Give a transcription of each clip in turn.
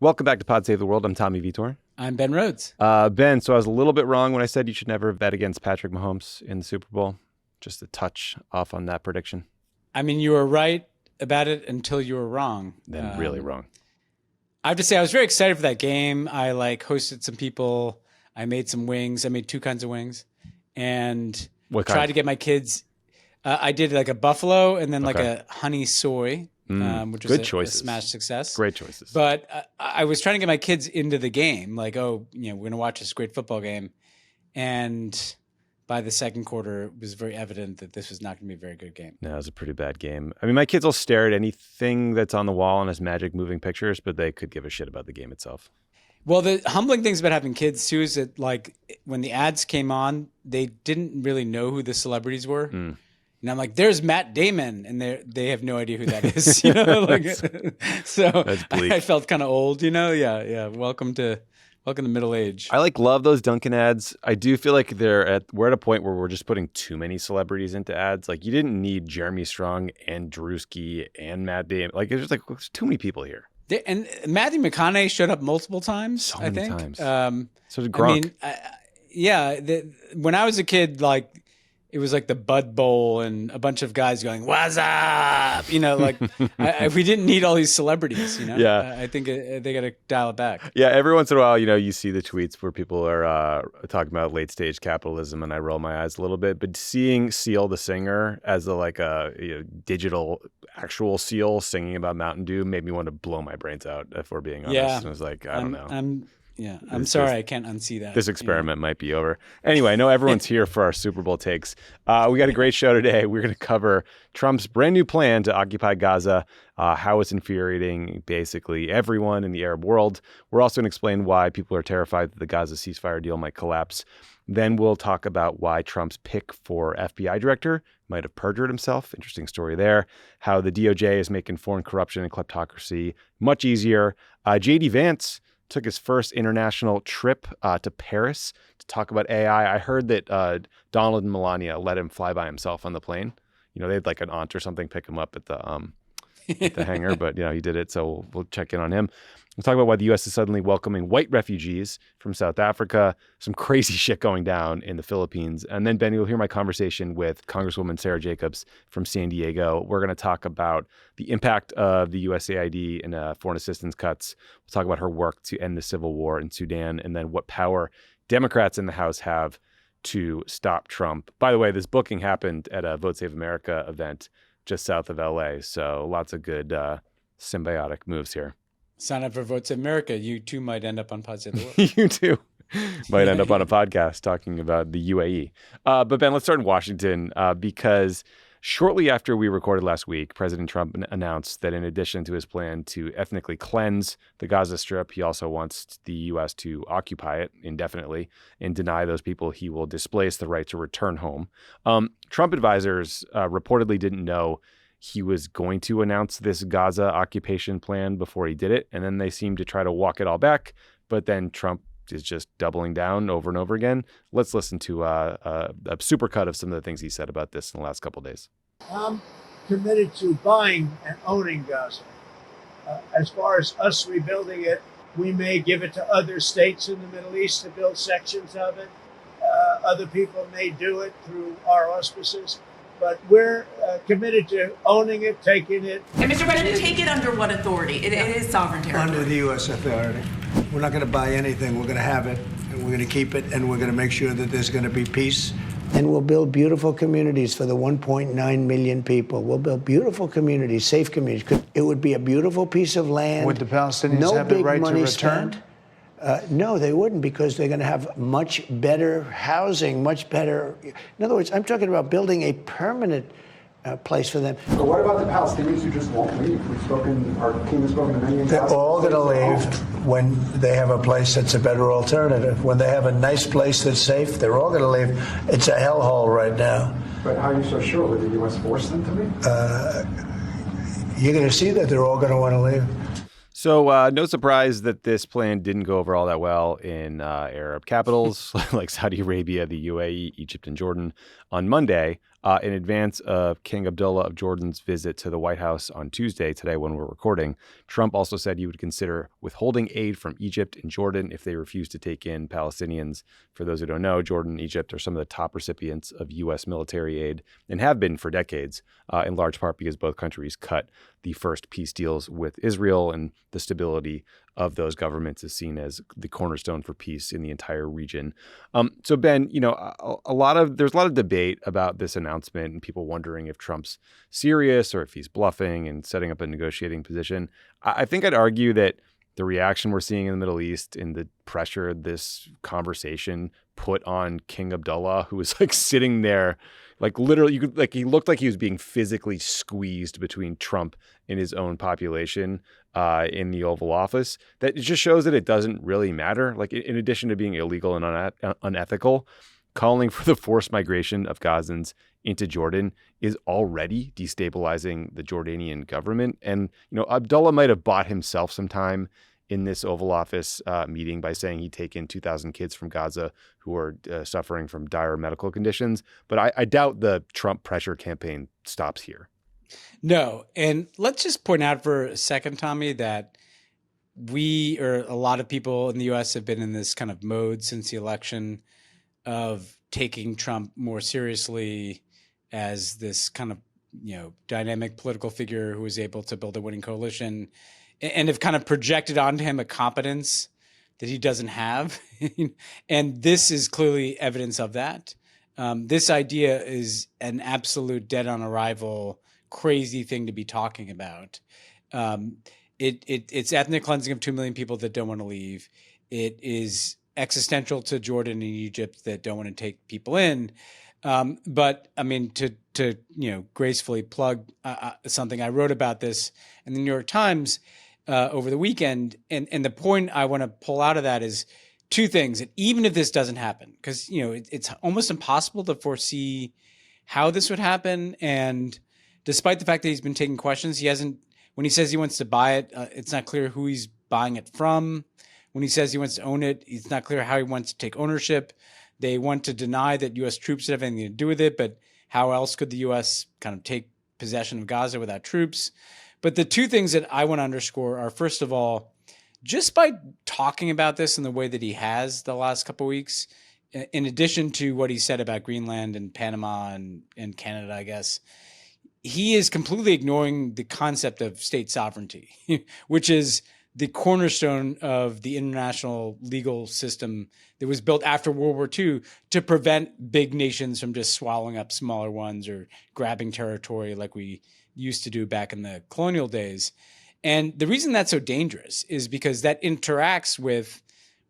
Welcome back to Pod Save the World. I'm Tommy Vietor. I'm Ben Rhodes. Ben, so I was a little bit wrong when I said you should never bet against Patrick Mahomes in the Super Bowl. Just a touch off on that prediction. I mean, you were right about it until you were wrong. Then really wrong. I have to say, I was very excited for that game. I hosted some people. I made some wings. I made two kinds of wings. And tried to get my kids. I did like a buffalo and then a honey soy. Which was a smash success. Great choices. But I was trying to get my kids into the game. We're going to watch this great football game. And by the second quarter, it was very evident that this was not going to be a very good game. No, it was a pretty bad game. I mean, my kids will stare at anything that's on the wall and has magic moving pictures, but they could give a shit about the game itself. Well, the humbling things about having kids, too, is that when the ads came on, they didn't really know who the celebrities were. And I'm like, there's Matt Damon, and they have no idea who that is, So that's bleak. I felt kind of old, Yeah. Welcome to middle age. I love those Dunkin' ads. I do feel like we're at a point where we're just putting too many celebrities into ads. You didn't need Jeremy Strong and Drewski and Matt Damon. There's too many people here. And Matthew McConaughey showed up multiple times. So many times. So did I Gronk. mean, when I was a kid, it was like the Bud Bowl and a bunch of guys going, "What's up?" We didn't need all these celebrities. Yeah. I think they got to dial it back. Yeah, every once in a while, you see the tweets where people are talking about late stage capitalism, and I roll my eyes a little bit. But seeing Seal the singer as a digital actual seal singing about Mountain Dew made me want to blow my brains out. If we're being honest, yeah, I was like, I don't know. I'm sorry, I can't unsee that. This experiment might be over. Anyway, I know everyone's here for our Super Bowl takes. We got a great show today. We're going to cover Trump's brand new plan to occupy Gaza, how it's infuriating basically everyone in the Arab world. We're also going to explain why people are terrified that the Gaza ceasefire deal might collapse. Then we'll talk about why Trump's pick for FBI director might have perjured himself. Interesting story there. How the DOJ is making foreign corruption and kleptocracy much easier. J.D. Vance took his first international trip to Paris to talk about AI. I heard that Donald and Melania let him fly by himself on the plane. They had an aunt or something pick him up at the hangar, but he did it. So we'll check in on him. We'll talk about why the U.S. is suddenly welcoming white refugees from South Africa, some crazy shit going down in the Philippines. And then, Ben, you'll hear my conversation with Congresswoman Sara Jacobs from San Diego. We're going to talk about the impact of the USAID and foreign assistance cuts. We'll talk about her work to end the civil war in Sudan, and then what power Democrats in the House have to stop Trump. By the way, this booking happened at a Vote Save America event just south of L.A., so lots of good symbiotic moves here. Sign up for Vote Save America. You too might end up on Pod Save the World. You too might end up on a podcast talking about the UAE. But Ben, let's start in Washington because shortly after we recorded last week, President Trump announced that in addition to his plan to ethnically cleanse the Gaza Strip, he also wants the U.S. to occupy it indefinitely and deny those people he will displace the right to return home. Trump advisors reportedly didn't know he was going to announce this Gaza occupation plan before he did it. And then they seemed to try to walk it all back. But then Trump is just doubling down over and over again. Let's listen to a supercut of some of the things he said about this in the last couple of days. I'm committed to buying and owning Gaza. As far as us rebuilding it, we may give it to other states in the Middle East to build sections of it. Other people may do it through our auspices. But we're committed to owning it, taking it. And Mr. President, take it under what authority? It is sovereign territory. Under the U.S. authority. We're not going to buy anything. We're going to have it, and we're going to keep it, and we're going to make sure that there's going to be peace. And we'll build beautiful communities for the 1.9 million people. We'll build beautiful communities, safe communities. It would be a beautiful piece of land. Would the Palestinians have the right to return? No, they wouldn't, because they're going to have much better housing, much better. In other words, I'm talking about building a permanent place for them. But what about the Palestinians who just won't leave? Our team has spoken to many. They're all going to leave when they have a place that's a better alternative. When they have a nice place that's safe, they're all going to leave. It's a hellhole right now. But how are you so sure? Would the U.S. force them to leave? You're going to see that they're all going to want to leave. So no surprise that this plan didn't go over all that well in Arab capitals like Saudi Arabia, the UAE, Egypt, and Jordan on Monday. in advance of King Abdullah of Jordan's visit to the White House on Tuesday, today when we're recording, Trump also said he would consider withholding aid from Egypt and Jordan if they refuse to take in Palestinians. For those who don't know, Jordan and Egypt are some of the top recipients of U.S. military aid and have been for decades, in large part because both countries cut the first peace deals with Israel, and the stability of those governments is seen as the cornerstone for peace in the entire region. So Ben, there's a lot of debate about this announcement and people wondering if Trump's serious or if he's bluffing and setting up a negotiating position. I think I'd argue that the reaction we're seeing in the Middle East and the pressure this conversation put on King Abdullah, who was like sitting there, like literally, he looked like he was being physically squeezed between Trump and his own population in the Oval Office. That it just shows that it doesn't really matter. Like, in addition to being illegal and unethical, calling for the forced migration of Gazans into Jordan is already destabilizing the Jordanian government. And, Abdullah might have bought himself some time in this Oval Office meeting by saying he'd taken 2,000 kids from Gaza who are suffering from dire medical conditions. But I doubt the Trump pressure campaign stops here. No. And let's just point out for a second, Tommy, that we, or a lot of people in the U.S., have been in this kind of mode since the election of taking Trump more seriously as this kind of, dynamic political figure who was able to build a winning coalition, and have kind of projected onto him a competence that he doesn't have. And this is clearly evidence of that. This idea is an absolute dead on arrival, crazy thing to be talking about. It's ethnic cleansing of 2 million people that don't want to leave. It is existential to Jordan and Egypt that don't want to take people in. But I mean, to gracefully plug something, I wrote about this in the New York Times over the weekend, and the point I want to pull out of that is two things. And even if this doesn't happen, because it's almost impossible to foresee how this would happen, and despite the fact that he's been taking questions, he hasn't. When he says he wants to buy it, it's not clear who he's buying it from. When he says he wants to own it, it's not clear how he wants to take ownership. They want to deny that U.S. troops have anything to do with it, but how else could the U.S. kind of take possession of Gaza without troops? But the two things that I want to underscore are, first of all, just by talking about this in the way that he has the last couple of weeks, in addition to what he said about Greenland and Panama and Canada, I guess, he is completely ignoring the concept of state sovereignty, which is the cornerstone of the international legal system that was built after World War II to prevent big nations from just swallowing up smaller ones or grabbing territory like we used to do back in the colonial days. And the reason that's so dangerous is because that interacts with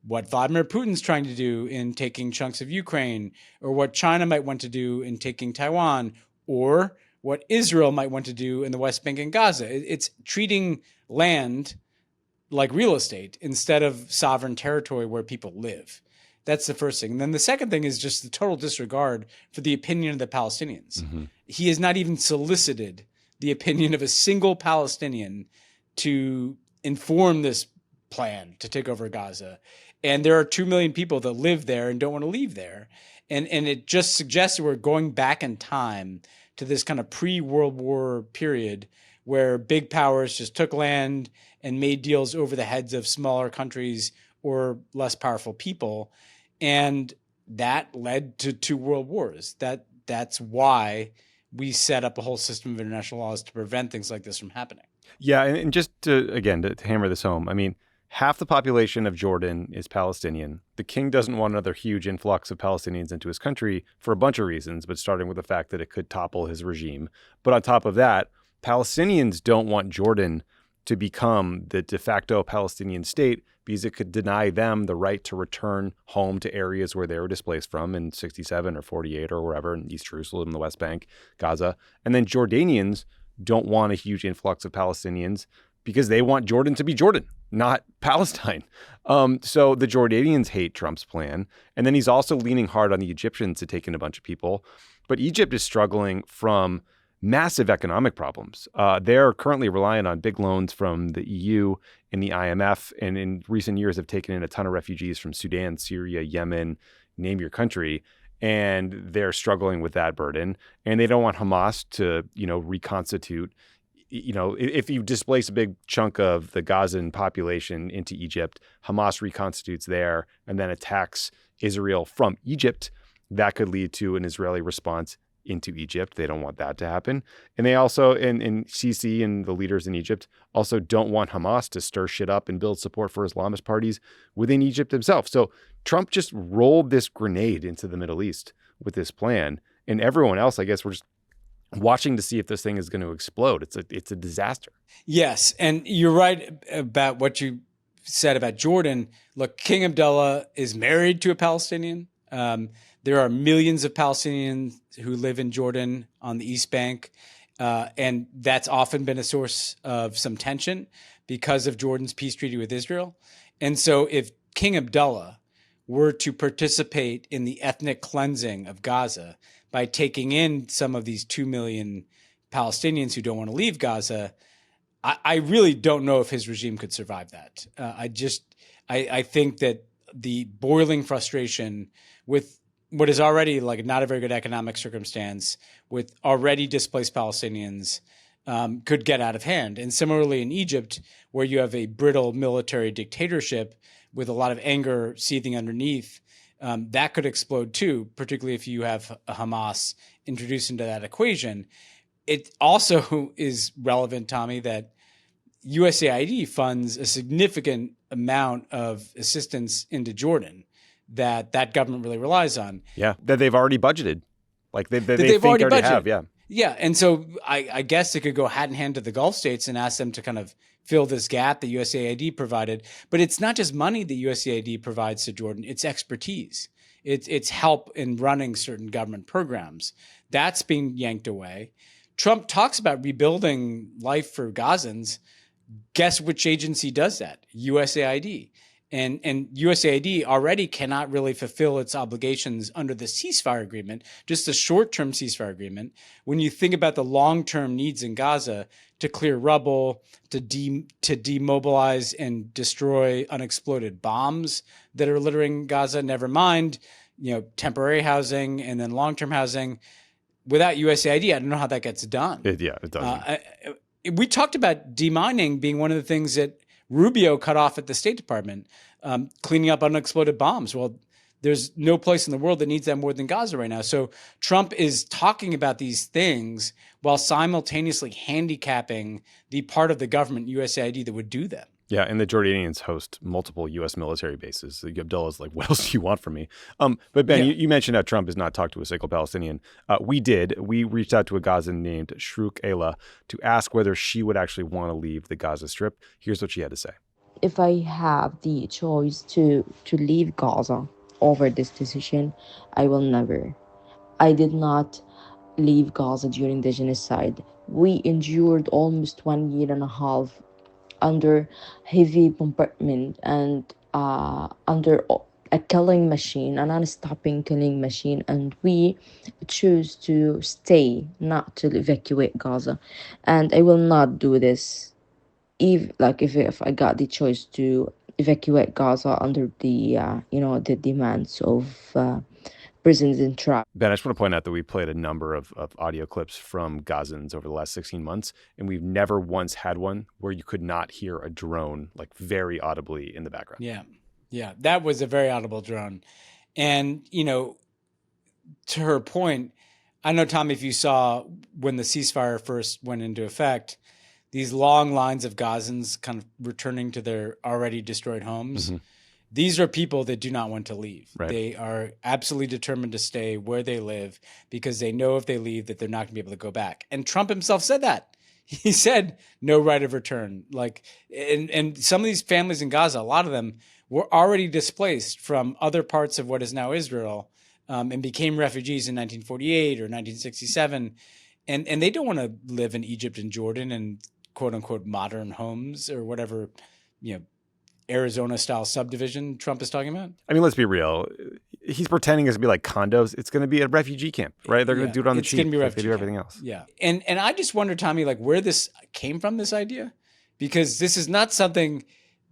what Vladimir Putin's trying to do in taking chunks of Ukraine, or what China might want to do in taking Taiwan, or what Israel might want to do in the West Bank and Gaza. It's treating land like real estate instead of sovereign territory where people live. That's the first thing. And then the second thing is just the total disregard for the opinion of the Palestinians. Mm-hmm. He has not even solicited the opinion of a single Palestinian to inform this plan to take over Gaza. And there are 2 million people that live there and don't want to leave there. And it just suggests that we're going back in time to this kind of pre-World War period where big powers just took land and made deals over the heads of smaller countries or less powerful people. And that led to 2 world wars. That's why we set up a whole system of international laws to prevent things like this from happening. Yeah, and just to hammer this home, I mean, half the population of Jordan is Palestinian. The king doesn't want another huge influx of Palestinians into his country for a bunch of reasons, but starting with the fact that it could topple his regime. But on top of that, Palestinians don't want Jordan to become the de facto Palestinian state because it could deny them the right to return home to areas where they were displaced from in 67 or 48 or wherever, in East Jerusalem, the West Bank, Gaza. And then Jordanians don't want a huge influx of Palestinians because they want Jordan to be Jordan, not Palestine. So the Jordanians hate Trump's plan. And then he's also leaning hard on the Egyptians to take in a bunch of people. But Egypt is struggling from massive economic problems. They're currently relying on big loans from the EU and the IMF, and in recent years have taken in a ton of refugees from Sudan, Syria, Yemen, name your country. and they're struggling with that burden, and they don't want Hamas to, reconstitute. If you displace a big chunk of the Gazan population into Egypt, Hamas reconstitutes there and then attacks Israel from Egypt. That could lead to an Israeli response into Egypt. They don't want that to happen. And they also, in Sisi and the leaders in Egypt, also don't want Hamas to stir shit up and build support for Islamist parties within Egypt themselves. So Trump just rolled this grenade into the Middle East with this plan. And everyone else, I guess, we're just watching to see if this thing is going to explode. It's a disaster. Yes. And you're right about what you said about Jordan. Look, King Abdullah is married to a Palestinian. There are millions of Palestinians who live in Jordan on the East Bank. And that's often been a source of some tension because of Jordan's peace treaty with Israel. And so if King Abdullah were to participate in the ethnic cleansing of Gaza by taking in some of these 2 million Palestinians who don't want to leave Gaza, I really don't know if his regime could survive that. I think that the boiling frustration with what is already like not a very good economic circumstance with already displaced Palestinians could get out of hand. And similarly in Egypt, where you have a brittle military dictatorship with a lot of anger seething underneath, that could explode too, particularly if you have a Hamas introduced into that equation. It also is relevant, Tommy, that USAID funds a significant amount of assistance into Jordan that government really relies on. Yeah, that they've already budgeted. Like they already have, yeah. Yeah, and so I guess it could go hand in hand to the Gulf states and ask them to kind of fill this gap that USAID provided. But it's not just money that USAID provides to Jordan, it's expertise. It's help in running certain government programs. That's being yanked away. Trump talks about rebuilding life for Gazans. Guess which agency does that? USAID. And USAID already cannot really fulfill its obligations under the ceasefire agreement, just a short-term ceasefire agreement. When you think about the long-term needs in Gaza to clear rubble, to demobilize and destroy unexploded bombs that are littering Gaza, never mind, temporary housing and then long-term housing. Without USAID, I don't know how that gets done. It doesn't. We talked about demining being one of the things that Rubio cut off at the State Department, cleaning up unexploded bombs. Well, there's no place in the world that needs that more than Gaza right now. So Trump is talking about these things while simultaneously handicapping the part of the government, USAID, that would do them. Yeah, and the Jordanians host multiple U.S. military bases. Abdullah's like, what else do you want from me? But Ben, you mentioned how Trump has not talked to a single Palestinian. We did. We reached out to a Gazan named Shrouk Ayla to ask whether she would actually want to leave the Gaza Strip. Here's what she had to say. If I have the choice to leave Gaza over this decision, I will never. I did not leave Gaza during the genocide. We endured almost 1 year and a half under heavy bombardment and under a killing machine, a non-stopping killing machine, and we choose to stay, not to evacuate Gaza. And I will not do this if I got the choice to evacuate Gaza under the the demands of prisons and traps. Ben, I just want to point out that we played a number of audio clips from Gazans over the last 16 months, and we've never once had one where you could not hear a drone like very audibly in the background. Yeah, that was a very audible drone. And, to her point, I know, Tom, if you saw when the ceasefire first went into effect, these long lines of Gazans kind of returning to their already destroyed homes. Mm-hmm. These are people that do not want to leave. Right. They are absolutely determined to stay where they live because they know if they leave that they're not going to be able to go back. And Trump himself said that. He said no right of return. And some of these families in Gaza, a lot of them were already displaced from other parts of what is now Israel and became refugees in 1948 or 1967. And they don't want to live in Egypt and Jordan in quote unquote modern homes or whatever, Arizona-style subdivision Trump is talking about? I mean, let's be real. He's pretending it's going to be like condos. It's going to be a refugee camp, right? They're going to do it on the cheap. It's going to be like they do everything else. Yeah. And I just wonder, Tommy, where this came from, this idea? Because this is not something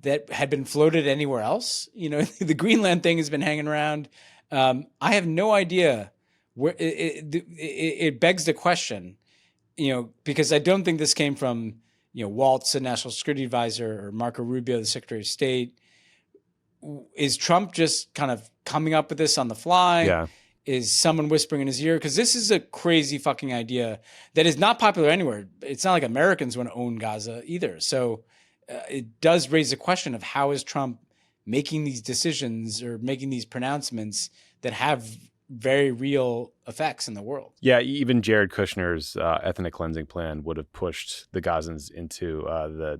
that had been floated anywhere else. The Greenland thing has been hanging around. I have no idea where it begs the question, because I don't think this came from, Waltz, the national security advisor, or Marco Rubio, the Secretary of State. Is Trump just kind of coming up with this on the fly? Yeah. Is someone whispering in his ear? Because this is a crazy fucking idea that is not popular anywhere. It's not like Americans want to own Gaza either. So it does raise the question of how is Trump making these decisions or making these pronouncements that have very real effects in the world. Yeah, even Jared Kushner's ethnic cleansing plan would have pushed the Gazans into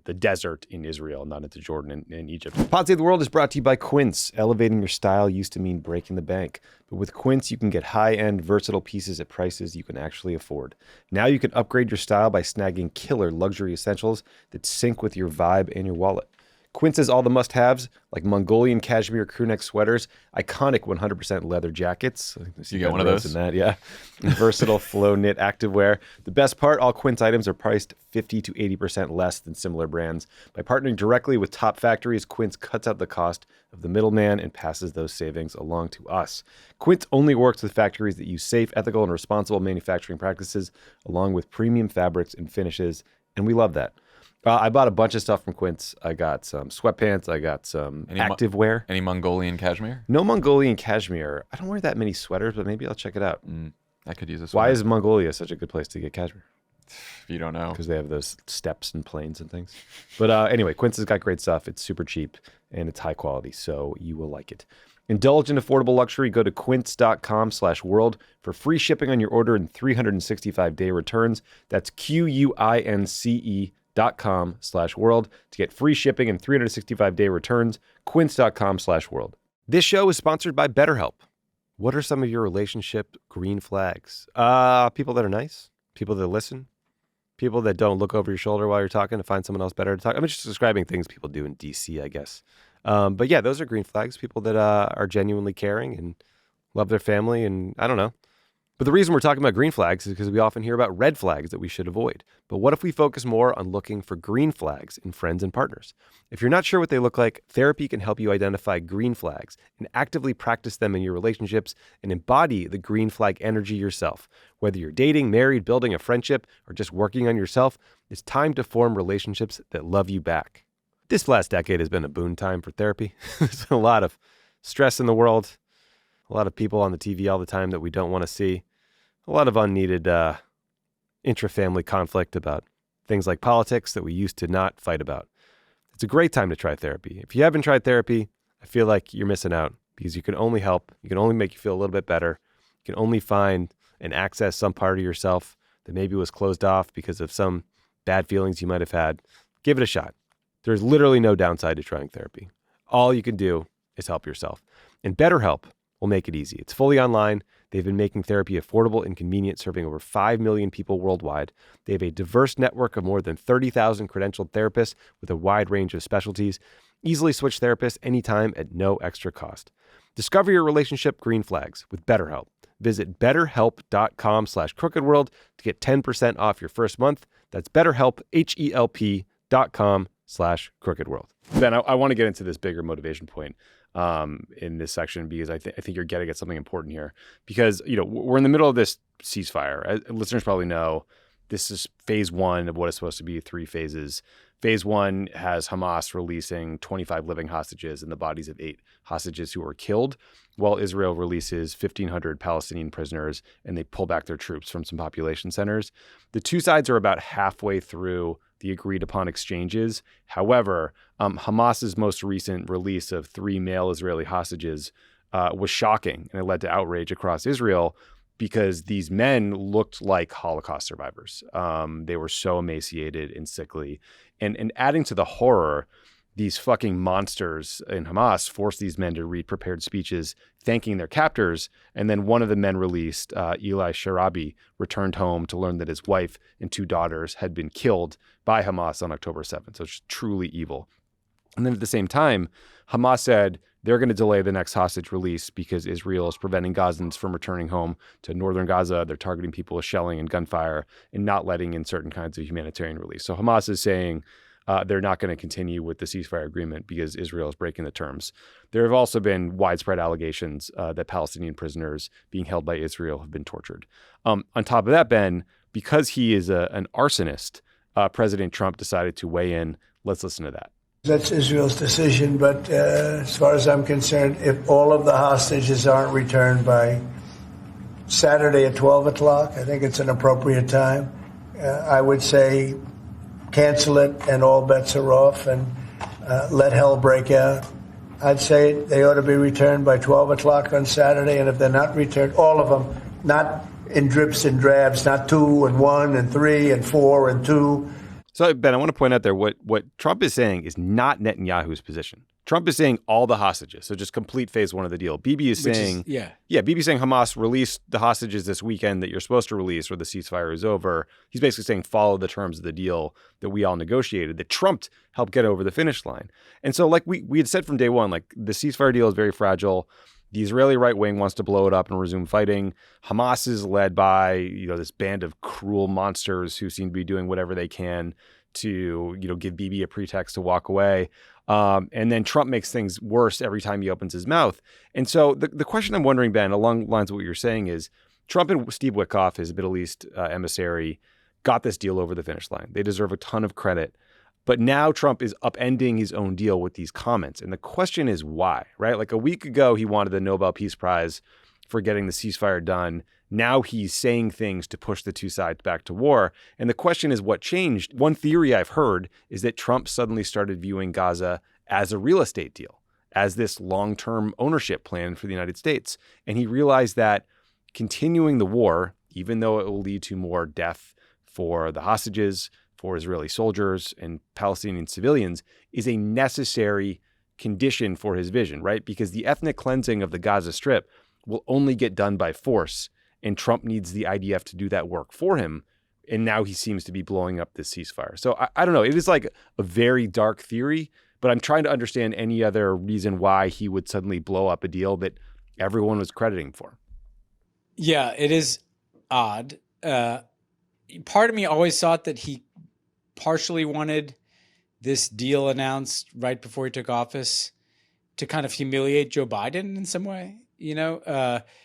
the desert in Israel, not into Jordan and Egypt. Pod Save the World is brought to you by Quince. Elevating your style used to mean breaking the bank. But with Quince, you can get high-end, versatile pieces at prices you can actually afford. Now you can upgrade your style by snagging killer luxury essentials that sync with your vibe and your wallet. Quince has all the must-haves, like Mongolian cashmere crewneck sweaters, iconic 100% leather jackets. You got one of those? In that, yeah. And versatile flow knit activewear. The best part, all Quince items are priced 50 to 80% less than similar brands. By partnering directly with top factories, Quince cuts out the cost of the middleman and passes those savings along to us. Quince only works with factories that use safe, ethical, and responsible manufacturing practices, along with premium fabrics and finishes, and we love that. I bought a bunch of stuff from Quince. I got some sweatpants. I got some activewear. Any Mongolian cashmere? No Mongolian cashmere. I don't wear that many sweaters, but maybe I'll check it out. I could use a sweater. Why is Mongolia such a good place to get cashmere? If you don't know. Because they have those steppes and plains and things. But anyway, Quince has got great stuff. It's super cheap and it's high quality, so you will like it. Indulge in affordable luxury. Go to quince.com/world for free shipping on your order and 365-day returns. That's QUINCE.com/world to get free shipping and 365-day returns. Quince.com/world. This show is sponsored by BetterHelp. What are some of your relationship green flags? People that are nice, people that listen, people that don't look over your shoulder while you're talking to find someone else better to talk. I'm just describing things people do in DC, I guess. But yeah, those are green flags. People that are genuinely caring and love their family, and I don't know. But the reason we're talking about green flags is because we often hear about red flags that we should avoid. But what if we focus more on looking for green flags in friends and partners? If you're not sure what they look like, therapy can help you identify green flags and actively practice them in your relationships and embody the green flag energy yourself. Whether you're dating, married, building a friendship, or just working on yourself, it's time to form relationships that love you back. This last decade has been a boon time for therapy. There's a lot of stress in the world, a lot of people on the TV all the time that we don't want to see, a lot of unneeded intra-family conflict about things like politics that we used to not fight about. It's a great time to try therapy. If you haven't tried therapy, I feel like you're missing out because you can only help. You can only make you feel a little bit better. You can only find and access some part of yourself that maybe was closed off because of some bad feelings you might have had. Give it a shot. There's literally no downside to trying therapy. All you can do is help yourself. And BetterHelp will make it easy. It's fully online. They've been making therapy affordable and convenient, serving over 5 million people worldwide. They have a diverse network of more than 30,000 credentialed therapists with a wide range of specialties. Easily switch therapists anytime at no extra cost. Discover your relationship green flags with BetterHelp. Visit betterhelp.com/crookedworld to get 10% off your first month. That's BetterHelp, HELP.com/crookedworld. Ben, I want to get into this bigger motivation point in this section because I think you're getting at something important here. Because, we're in the middle of this ceasefire. As listeners probably know, this is phase one of what is supposed to be 3 phases. Phase one has Hamas releasing 25 living hostages and the bodies of 8 hostages who were killed, while Israel releases 1,500 Palestinian prisoners and they pull back their troops from some population centers. The two sides are about halfway through the agreed upon exchanges. However, Hamas's most recent release of 3 male Israeli hostages was shocking, and it led to outrage across Israel because these men looked like Holocaust survivors. They were so emaciated and sickly. And adding to the horror, these fucking monsters in Hamas forced these men to read prepared speeches thanking their captors. And then one of the men released, Eli Sharabi, returned home to learn that his wife and 2 daughters had been killed by Hamas on October 7th. So it's truly evil. And then at the same time, Hamas said they're going to delay the next hostage release because Israel is preventing Gazans from returning home to northern Gaza. They're targeting people with shelling and gunfire and not letting in certain kinds of humanitarian release. So Hamas is saying, they're not going to continue with the ceasefire agreement because Israel is breaking the terms. There have also been widespread allegations that Palestinian prisoners being held by Israel have been tortured. On top of that, Ben, because he is an arsonist, President Trump decided to weigh in. Let's listen to that. That's Israel's decision, but as far as I'm concerned, if all of the hostages aren't returned by Saturday at 12 o'clock, I think it's an appropriate time. I would say cancel it and all bets are off and let hell break out. I'd say they ought to be returned by 12 o'clock on Saturday, and if they're not returned, all of them, not in drips and drabs, not 2 and 1 and 3 and 4 and 2. So, Ben, I want to point out there what Trump is saying is not Netanyahu's position. Trump is saying all the hostages, so just complete phase one of the deal. Bibi is saying, Bibi's saying Hamas released the hostages this weekend that you're supposed to release or the ceasefire is over. He's basically saying follow the terms of the deal that we all negotiated, that Trump helped get over the finish line. And so like we had said from day one, like the ceasefire deal is very fragile. The Israeli right wing wants to blow it up and resume fighting. Hamas is led by, this band of cruel monsters who seem to be doing whatever they can to, give Bibi a pretext to walk away. And then Trump makes things worse every time he opens his mouth. And so the question I'm wondering, Ben, along the lines of what you're saying is Trump and Steve Witkoff, his Middle East emissary, got this deal over the finish line. They deserve a ton of credit. But now Trump is upending his own deal with these comments. And the question is why, right? Like a week ago, he wanted the Nobel Peace Prize for getting the ceasefire done. Now he's saying things to push the two sides back to war. And the question is what changed? One theory I've heard is that Trump suddenly started viewing Gaza as a real estate deal, as this long-term ownership plan for the United States. And he realized that continuing the war, even though it will lead to more death for the hostages, for Israeli soldiers and Palestinian civilians, is a necessary condition for his vision, right? Because the ethnic cleansing of the Gaza Strip will only get done by force, and Trump needs the IDF to do that work for him. And now he seems to be blowing up this ceasefire. So I don't know. It is like a very dark theory, but I'm trying to understand any other reason why he would suddenly blow up a deal that everyone was crediting for. Yeah, it is odd. Part of me always thought that he partially wanted this deal announced right before he took office to kind of humiliate Joe Biden in some way,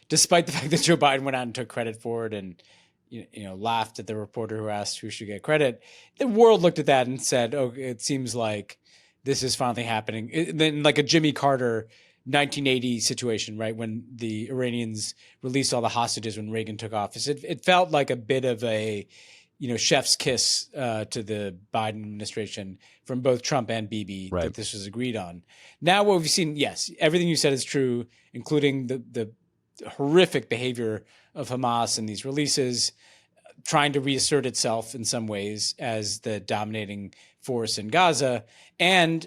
despite the fact that Joe Biden went out and took credit for it and, laughed at the reporter who asked who should get credit. The world looked at that and said, oh, it seems like this is finally happening. Then like a Jimmy Carter 1980 situation, right? When the Iranians released all the hostages when Reagan took office, it felt like a bit of a, chef's kiss to the Biden administration from both Trump and Bibi that this was agreed on. Now what we've seen, yes, everything you said is true, including the horrific behavior of Hamas and these releases, trying to reassert itself in some ways as the dominating force in Gaza. And,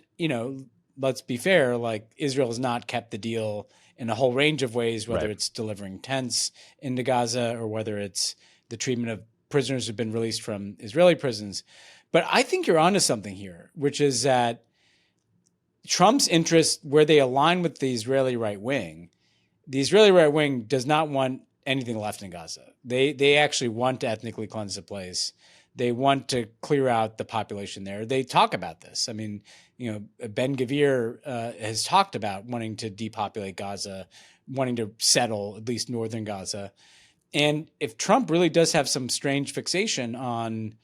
let's be fair, like Israel has not kept the deal in a whole range of ways, whether it's delivering tents into Gaza or whether it's the treatment of prisoners who've been released from Israeli prisons. But I think you're onto something here, which is that Trump's interests, where they align with the Israeli right wing does not want anything left in Gaza. They actually want to ethnically cleanse the place. They want to clear out the population there. They talk about this. I mean, Ben Gvir has talked about wanting to depopulate Gaza, wanting to settle at least northern Gaza. And if Trump really does have some strange fixation on,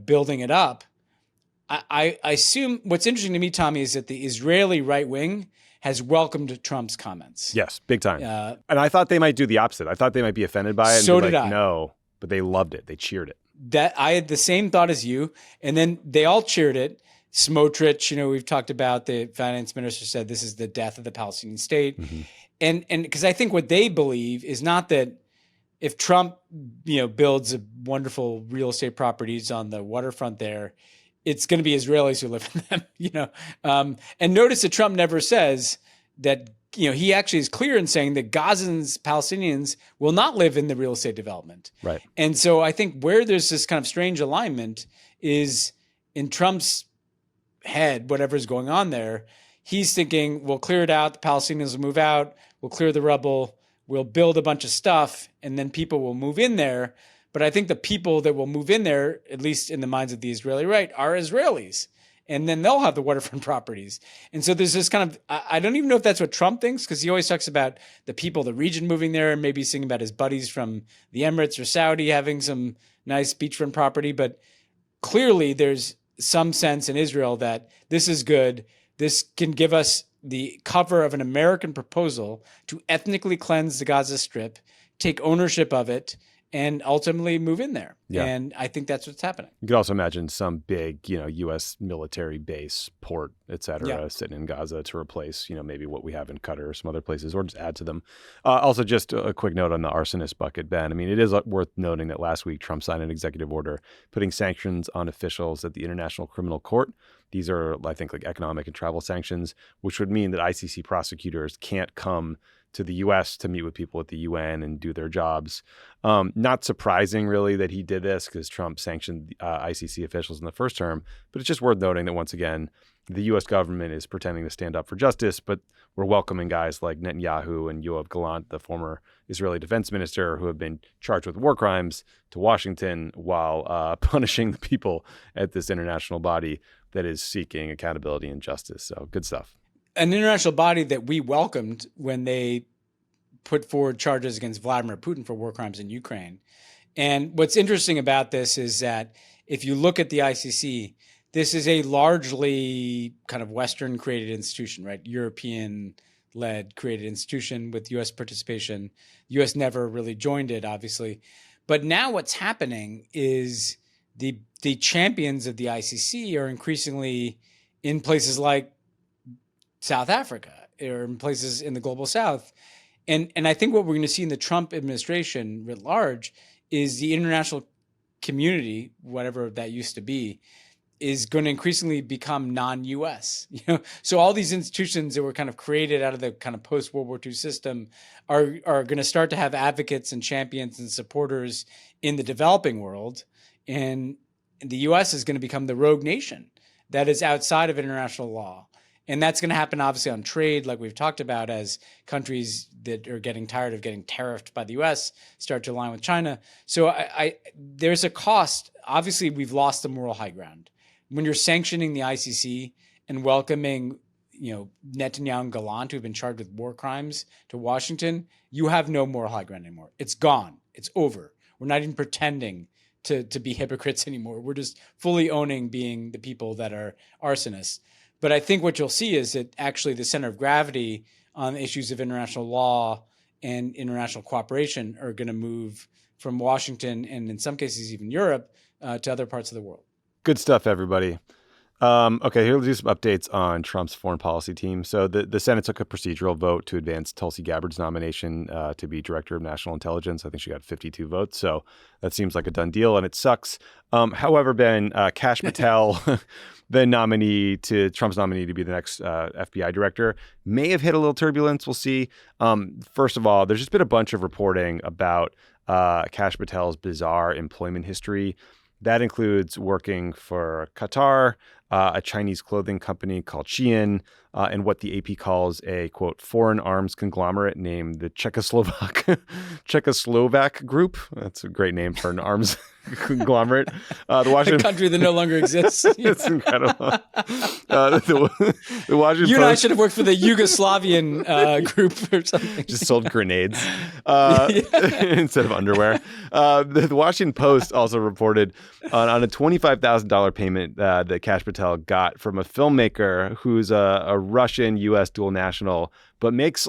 building it up, I assume what's interesting to me, Tommy, is that the Israeli right wing has welcomed Trump's comments. Yes, big time. And I thought they might do the opposite. I thought they might be offended by it. So and be did I. No, but they loved it. They cheered it. That I had the same thought as you. And then they all cheered it. Smotrich, we've talked about, the finance minister said this is the death of the Palestinian state. Mm-hmm. And because I think what they believe is not that if Trump, builds a wonderful real estate properties on the waterfront there, it's going to be Israelis who live in them, And notice that Trump never says that, he actually is clear in saying that Gazans, Palestinians will not live in the real estate development. Right. And so I think where there's this kind of strange alignment is in Trump's head, whatever's going on there, he's thinking, we'll clear it out. The Palestinians will move out. We'll clear the rubble. We'll build a bunch of stuff, and then people will move in there. But I think the people that will move in there, at least in the minds of the Israeli right, are Israelis. and then they'll have the waterfront properties. And so there's this kind of, I don't even know if that's what Trump thinks, because he always talks about the people, the region moving there, and maybe singing about his buddies from the Emirates or Saudi having some nice beachfront property. But clearly there's some sense in Israel that this is good. This can give us the cover of an American proposal to ethnically cleanse the Gaza Strip, take ownership of it, and ultimately move in there. Yeah. And I think that's what's happening. You could also imagine some big, U.S. military base, port, et cetera, sitting in Gaza to replace, maybe what we have in Qatar or some other places, or just add to them. Also, just a quick note on the arsonist bucket, Ben. I mean, it is worth noting that last week, Trump signed an executive order putting sanctions on officials at the International Criminal Court. These are, I think, like economic and travel sanctions, which would mean that ICC prosecutors can't come to the U.S. to meet with people at the UN and do their jobs. Not surprising, really, that he did this because Trump sanctioned ICC officials in the first term. But it's just worth noting that, once again, the U.S. government is pretending to stand up for justice, but we're welcoming guys like Netanyahu and Yoav Gallant, the former Israeli defense minister, who have been charged with war crimes, to Washington while punishing the people at this international body that is seeking accountability and justice. So good stuff. An international body that we welcomed when they put forward charges against Vladimir Putin for war crimes in Ukraine. And what's interesting about this is that if you look at the ICC, this is a largely kind of Western created institution, right? European led created institution with U.S. participation. The U.S. never really joined it, obviously. But now what's happening is the champions of the ICC are increasingly in places like South Africa or in places in the global South. And I think what we're going to see in the Trump administration writ large is the international community, whatever that used to be, is going to increasingly become non-U.S. So all these institutions that were kind of created out of the kind of post-World War II system are going to start to have advocates and champions and supporters in the developing world. And the U.S. is going to become the rogue nation that is outside of international law. And that's going to happen, obviously, on trade, like we've talked about, as countries that are getting tired of getting tariffed by the U.S. start to align with China. So there's a cost. Obviously, we've lost the moral high ground. When you're sanctioning the ICC and welcoming, Netanyahu and Gallant, who've been charged with war crimes, to Washington, you have no moral high ground anymore. It's gone. It's over. We're not even pretending to be hypocrites anymore. We're just fully owning being the people that are arsonists. But I think what you'll see is that actually the center of gravity on issues of international law and international cooperation are going to move from Washington and in some cases even Europe to other parts of the world. Good stuff, everybody. Okay, here we'll do some updates on Trump's foreign policy team. So the Senate took a procedural vote to advance Tulsi Gabbard's nomination to be Director of National Intelligence. I think she got 52 votes, so that seems like a done deal, and it sucks. However, Ben, Kash Patel, the nominee to Trump's nominee to be the next FBI director, may have hit a little turbulence. We'll see. First of all, there's just been a bunch of reporting about Kash Patel's bizarre employment history. That includes working for Qatar, a Chinese clothing company called Shein, and what the AP calls a, quote, foreign arms conglomerate named the Czechoslovak Group. That's a great name for an arms conglomerate. The Washington country that no longer exists. It's incredible. The Washington You and I should have worked for the Yugoslavian group or something. Just sold grenades instead of underwear. The Washington Post also reported on a $25,000 payment that Kash Patel got from a filmmaker who's a Russian U.S. dual national, but makes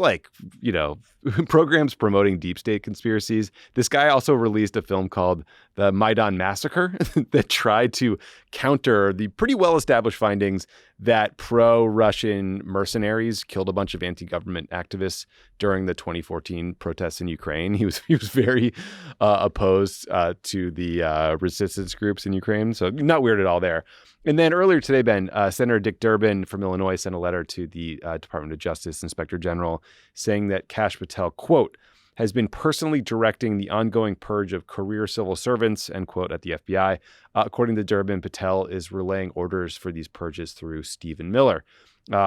programs promoting deep state conspiracies. This guy also released a film called The Maidan Massacre that tried to counter the pretty well-established findings that pro-Russian mercenaries killed a bunch of anti-government activists during the 2014 protests in Ukraine. He was very opposed to the resistance groups in Ukraine, so not weird at all there. And then earlier today, Ben, Senator Dick Durbin from Illinois sent a letter to the Department of Justice Inspector General saying that Kash Patel, quote, has been personally directing the ongoing purge of career civil servants, end quote, at the FBI. According to Durbin, Patel is relaying orders for these purges through Stephen Miller.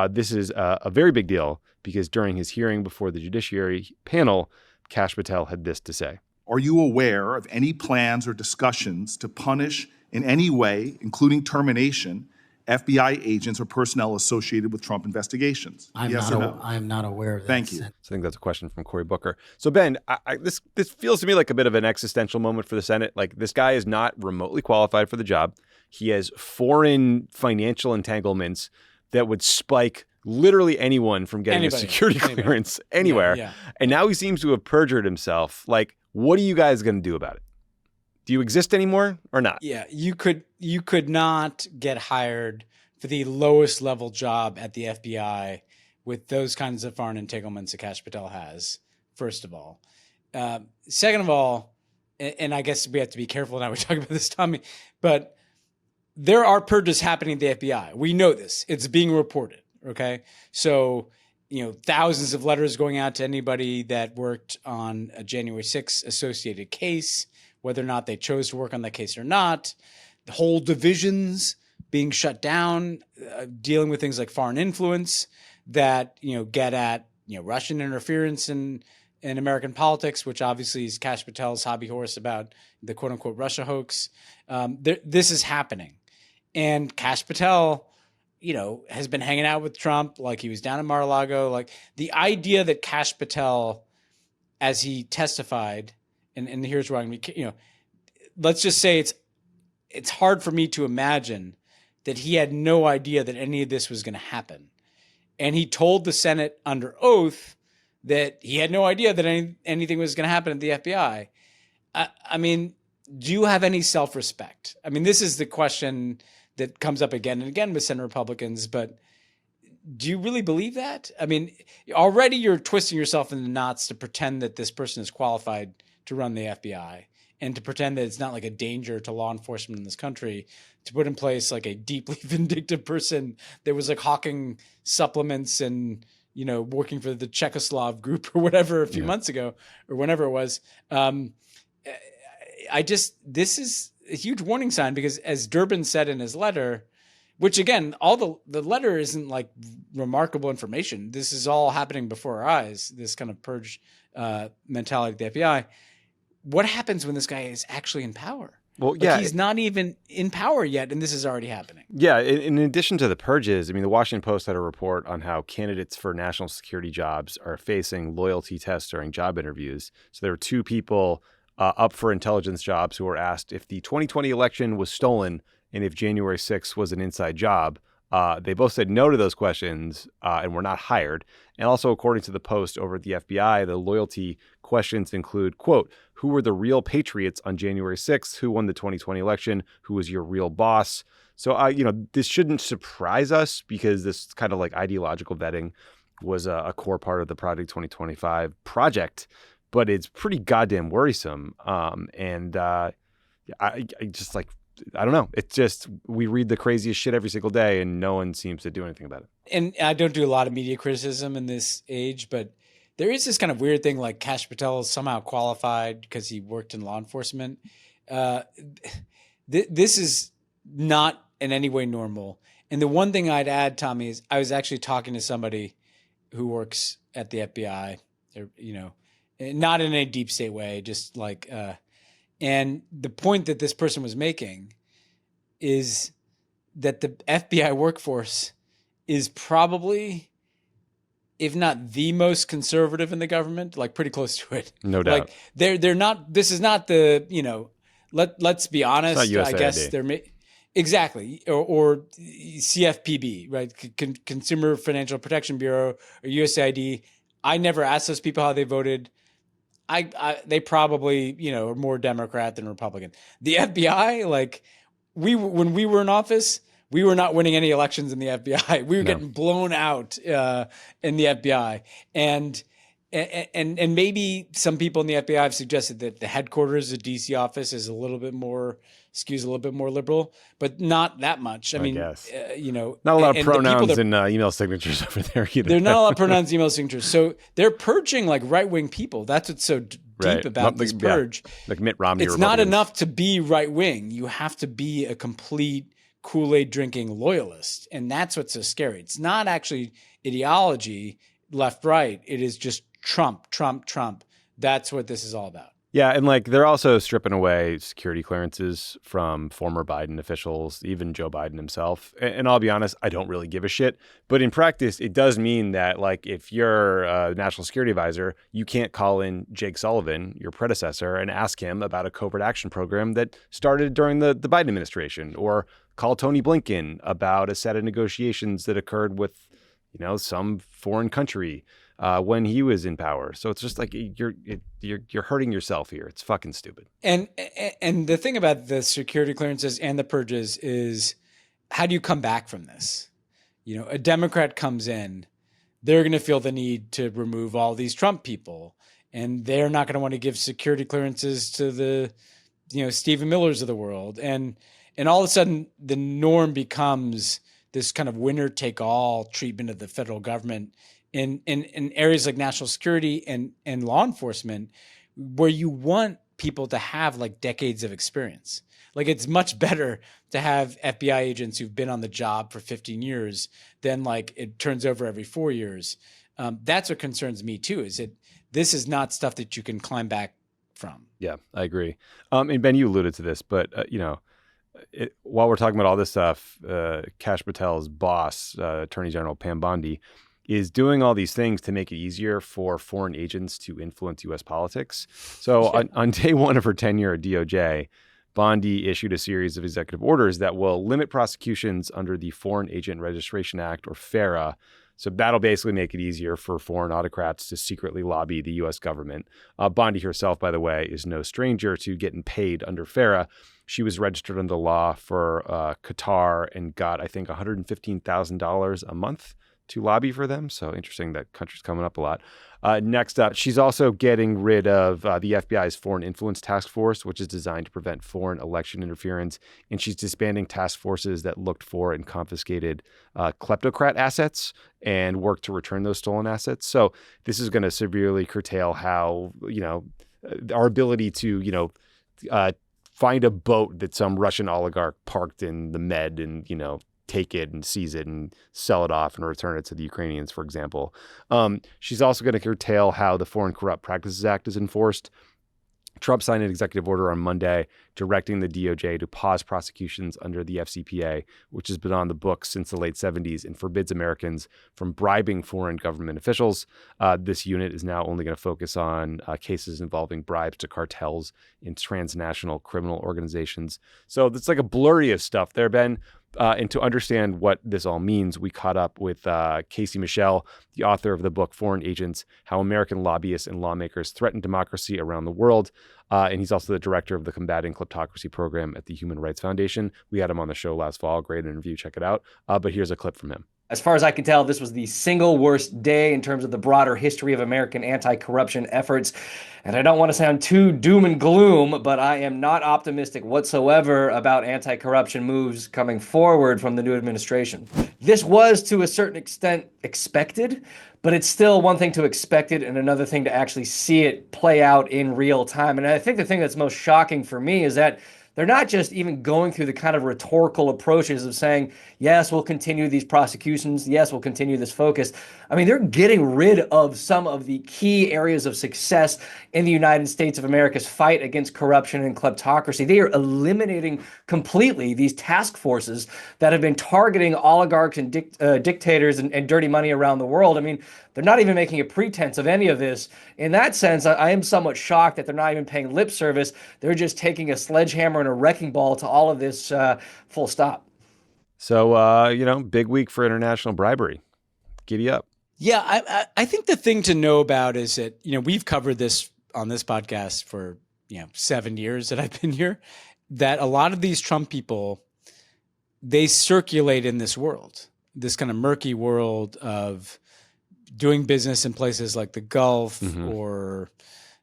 This is a very big deal because during his hearing before the Judiciary panel, Kash Patel had this to say. Are you aware of any plans or discussions to punish in any way, including termination, FBI agents or personnel associated with Trump investigations? Yes or no? I am not aware of that. Thank you. So I think that's a question from Cory Booker. So Ben, this feels to me like a bit of an existential moment for the Senate. Like, this guy is not remotely qualified for the job. He has foreign financial entanglements that would spike literally anyone from getting a security clearance anywhere. Yeah. And now he seems to have perjured himself. Like, what are you guys going to do about it? Do you exist anymore or not? Yeah, you could not get hired for the lowest level job at the FBI with those kinds of foreign entanglements that Kash Patel has, first of all. Second of all, and I guess we have to be careful now we're talking about this, Tommy, but there are purges happening at the FBI. We know this. It's being reported, okay? So, thousands of letters going out to anybody that worked on a January 6th associated case, whether or not they chose to work on that case or not, the whole divisions being shut down, dealing with things like foreign influence that, get at, Russian interference in American politics, which obviously is Kash Patel's hobby horse about the quote unquote Russia hoax. This is happening. And Kash Patel, has been hanging out with Trump, like he was down in Mar-a-Lago. Like, the idea that Kash Patel, as he testified, and here's where I'm, let's just say it's hard for me to imagine that he had no idea that any of this was going to happen. And he told the Senate under oath that he had no idea that anything was going to happen at the FBI. I mean, do you have any self-respect? I mean, this is the question that comes up again and again with Senate Republicans, but do you really believe that? I mean, already you're twisting yourself in the knots to pretend that this person is qualified to run the FBI and to pretend that it's not like a danger to law enforcement in this country, to put in place like a deeply vindictive person that was like hawking supplements and, working for the Czechoslovakia group or whatever a few months ago or whenever it was. This is a huge warning sign because, as Durbin said in his letter, which again, all the letter isn't like remarkable information. This is all happening before our eyes, this kind of purge mentality at the FBI. What happens when this guy is actually in power? Well, yeah, he's not even in power yet, and this is already happening. Yeah, in addition to the purges, I mean, the Washington Post had a report on how candidates for national security jobs are facing loyalty tests during job interviews. So there were two people up for intelligence jobs who were asked if the 2020 election was stolen and if January 6th was an inside job. They both said no to those questions and were not hired. And also, according to the Post over at the FBI, the loyalty questions include, quote, who were the real patriots on January 6th? Who won the 2020 election? Who was your real boss? So, this shouldn't surprise us because this kind of like ideological vetting was a core part of the Project 2025 project, but it's pretty goddamn worrisome. I just like, I don't know. It's just, we read the craziest shit every single day and no one seems to do anything about it. And I don't do a lot of media criticism in this age, but there is this kind of weird thing like Kash Patel is somehow qualified because he worked in law enforcement. This is not in any way normal. And the one thing I'd add, Tommy, is I was actually talking to somebody who works at the FBI, not in a deep state way, just like, and the point that this person was making is that the FBI workforce is probably, if not the most conservative in the government, like pretty close to it. No doubt. Like they're not. This is not the let's be honest. It's not USAID. I guess they're exactly or CFPB, right? Consumer Financial Protection Bureau or USAID. I never asked those people how they voted. They probably, are more Democrat than Republican. The FBI, like when we were in office, we were not winning any elections in the FBI. We were getting blown out in the FBI. And maybe some people in the FBI have suggested that the headquarters, the DC office skews a little bit more liberal, but not that much. I mean, guess. Not a lot of pronouns and email signatures over there either. There's not a lot of pronouns, email signatures. So they're purging like right-wing people. That's what's so deep about this purge. Yeah. Like Mitt Romney. It's not enough to be right-wing. You have to be a complete Kool-Aid drinking loyalist. And that's what's so scary. It's not actually ideology, left, right. It is just Trump. That's what this is all about. Yeah, and like they're also stripping away security clearances from former Biden officials, even Joe Biden himself. And I'll be honest, I don't really give a shit. But in practice, it does mean that like if you're a national security advisor, you can't call in Jake Sullivan, your predecessor, and ask him about a covert action program that started during the Biden administration, or call Tony Blinken about a set of negotiations that occurred with, some foreign country when he was in power. So it's just like you're hurting yourself here. It's fucking stupid. And the thing about the security clearances and the purges is, how do you come back from this? A Democrat comes in, they're going to feel the need to remove all these Trump people, and they're not going to want to give security clearances to the, Stephen Millers of the world. And all of a sudden the norm becomes this kind of winner take all treatment of the federal government in areas like national security and law enforcement, where you want people to have like decades of experience. Like it's much better to have FBI agents who've been on the job for 15 years than like it turns over every 4 years. That's what concerns me too, is that this is not stuff that you can climb back from. Yeah, I agree. And Ben, you alluded to this, but while we're talking about all this stuff, Kash Patel's boss, Attorney General Pam Bondi, is doing all these things to make it easier for foreign agents to influence U.S. politics. So on day one of her tenure at DOJ, Bondi issued a series of executive orders that will limit prosecutions under the Foreign Agent Registration Act, or FARA. So that'll basically make it easier for foreign autocrats to secretly lobby the U.S. government. Bondi herself, by the way, is no stranger to getting paid under FARA. She was registered under the law for Qatar and got, I think, $115,000 a month to lobby for them. So interesting, that country's coming up a lot. Next up, she's also getting rid of the FBI's Foreign Influence Task Force, which is designed to prevent foreign election interference. And she's disbanding task forces that looked for and confiscated kleptocrat assets and worked to return those stolen assets. So this is going to severely curtail how, our ability to, find a boat that some Russian oligarch parked in the Med and, take it and seize it and sell it off and return it to the Ukrainians, for example. She's also going to curtail how the Foreign Corrupt Practices Act is enforced. Trump signed an executive order on Monday directing the DOJ to pause prosecutions under the FCPA, which has been on the books since the late 70s and forbids Americans from bribing foreign government officials. This unit is now only going to focus on cases involving bribes to cartels in transnational criminal organizations. So it's like a blurry of stuff there, Ben. And to understand what this all means, we caught up with Casey Michel, the author of the book Foreign Agents: How American Lobbyists and Lawmakers Threaten Democracy Around the World. And he's also the director of the Combating Kleptocracy program at the Human Rights Foundation. We had him on the show last fall. Great interview. Check it out. But here's a clip from him. As far as I can tell, this was the single worst day in terms of the broader history of American anti-corruption efforts. And I don't want to sound too doom and gloom, but I am not optimistic whatsoever about anti-corruption moves coming forward from the new administration. This was, to a certain extent, expected, but it's still one thing to expect it and another thing to actually see it play out in real time. And I think the thing that's most shocking for me is that they're not just even going through the kind of rhetorical approaches of saying, yes, we'll continue these prosecutions. Yes, we'll continue this focus. I mean, they're getting rid of some of the key areas of success in the United States of America's fight against corruption and kleptocracy. They are eliminating completely these task forces that have been targeting oligarchs and dictators and dirty money around the world. I mean, they're not even making a pretense of any of this. In that sense, I am somewhat shocked that they're not even paying lip service. They're just taking a sledgehammer and a wrecking ball to all of this, full stop. So, big week for international bribery. Giddy up. Yeah, I think the thing to know about is that, we've covered this on this podcast for, 7 years that I've been here, that a lot of these Trump people, they circulate in this world, this kind of murky world of doing business in places like the Gulf or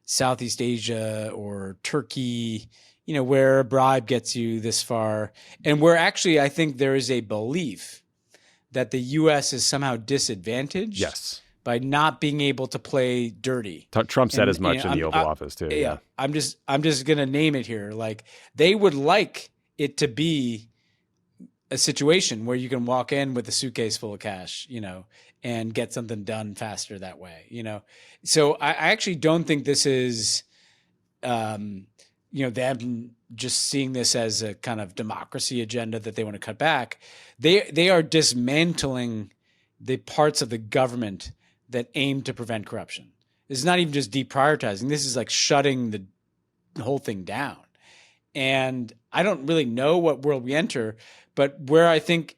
Southeast Asia or Turkey, where a bribe gets you this far. And where actually I think there is a belief that the U.S. is somehow disadvantaged by not being able to play dirty. Trump said as much in the Oval Office too. Yeah. I'm just going to name it here. Like, they would like it to be a situation where you can walk in with a suitcase full of cash, and get something done faster that way, So I actually don't think this is them just seeing this as a kind of democracy agenda that they want to cut back, they are dismantling the parts of the government that aim to prevent corruption. This is not even just deprioritizing. This is like shutting the whole thing down. And I don't really know what world we enter, but where I think,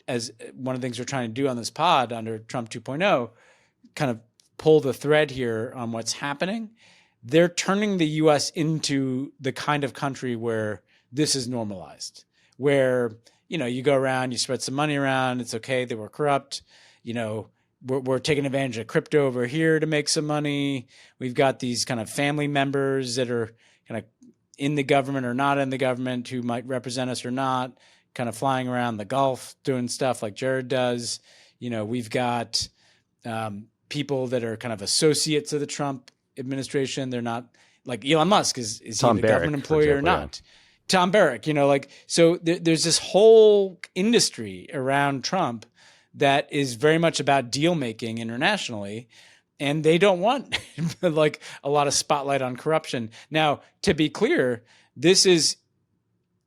as one of the things we're trying to do on this pod under Trump 2.0, kind of pull the thread here on what's happening, they're turning the U.S. into the kind of country where this is normalized, where, you go around, you spread some money around, it's okay that we're corrupt, we're taking advantage of crypto over here to make some money. We've got these kind of family members that are kind of in the government or not in the government who might represent us or not, kind of flying around the Gulf doing stuff like Jared does. We've got people that are kind of associates of the Trump administration. They're not like Elon Musk. Is he the government employee or not? Yeah. Tom Barrack, so there's this whole industry around Trump that is very much about deal making internationally, and they don't want like a lot of spotlight on corruption. Now, to be clear, this is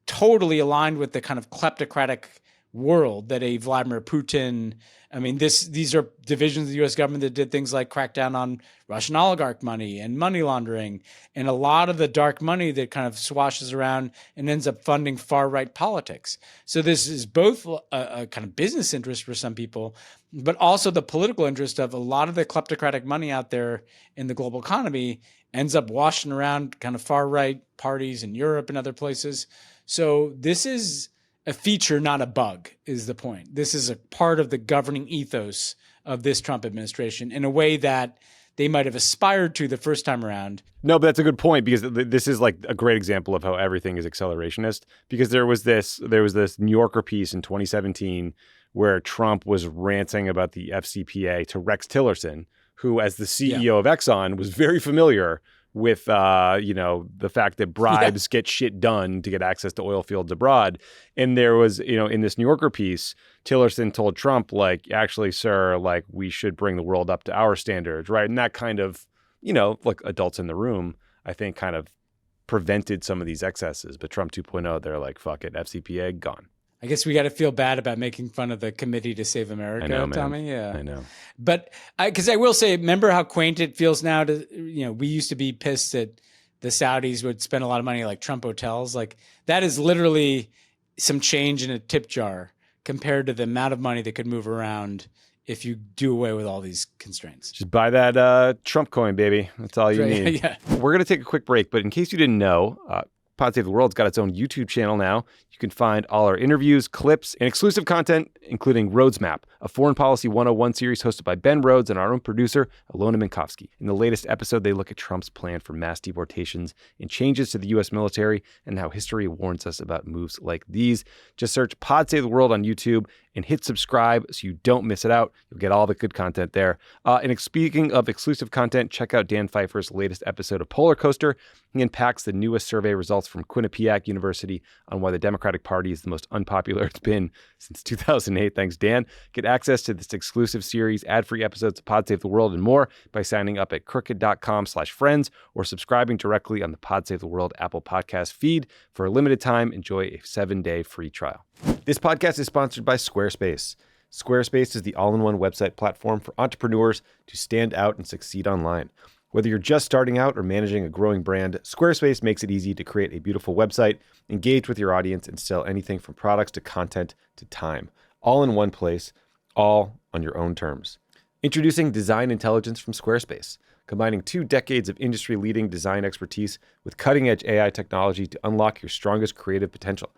totally aligned with the kind of kleptocratic world that a Vladimir Putin, these are divisions of the U.S. government that did things like crack down on Russian oligarch money and money laundering and a lot of the dark money that kind of swashes around and ends up funding far-right politics. So this is both a kind of business interest for some people, but also the political interest of a lot of the kleptocratic money out there in the global economy ends up washing around kind of far-right parties in Europe and other places. So this is a feature, not a bug, is the point. This is a part of the governing ethos of this Trump administration in a way that they might have aspired to the first time around. No, but that's a good point, because this is like a great example of how everything is accelerationist, because there was this New Yorker piece in 2017 where Trump was ranting about the FCPA to Rex Tillerson, who, as the CEO of Exxon, was very familiar with the fact that bribes get shit done to get access to oil fields abroad. And there was, in this New Yorker piece, Tillerson told Trump, like, actually, sir, like, we should bring the world up to our standards, right? And that kind of, like adults in the room, I think kind of prevented some of these excesses. But Trump 2.0, they're like, fuck it, FCPA, gone. I guess we got to feel bad about making fun of the Committee to Save America, Tommy. Yeah, I know. But because I will say, remember how quaint it feels now to, we used to be pissed that the Saudis would spend a lot of money like Trump hotels. Like that is literally some change in a tip jar compared to the amount of money that could move around if you do away with all these constraints. Just buy that Trump coin, baby. That's all you need. Yeah. We're going to take a quick break, but in case you didn't know, Pod Save the World's got its own YouTube channel now. You can find all our interviews, clips, and exclusive content, including Rhodes Map, a foreign policy 101 series hosted by Ben Rhodes and our own producer, Alona Minkowski. In the latest episode, they look at Trump's plan for mass deportations and changes to the U.S. military and how history warns us about moves like these. Just search Pod Save the World on YouTube and hit subscribe so you don't miss it out. You'll get all the good content there. And speaking of exclusive content, check out Dan Pfeiffer's latest episode of Polar Coaster. He unpacks the newest survey results from Quinnipiac University on why the Democratic Party is the most unpopular it's been since 2008. Thanks, Dan. Get access to this exclusive series, ad-free episodes of Pod Save the World, and more by signing up at crooked.com/friends or subscribing directly on the Pod Save the World Apple Podcast feed. For a limited time, enjoy a 7-day free trial. This podcast is sponsored by Squarespace. Squarespace is the all-in-one website platform for entrepreneurs to stand out and succeed online. Whether you're just starting out or managing a growing brand, Squarespace makes it easy to create a beautiful website, engage with your audience, and sell anything from products to content to time. All in one place, all on your own terms. Introducing Design Intelligence from Squarespace, combining 2 decades of industry-leading design expertise with cutting-edge AI technology to unlock your strongest creative potential.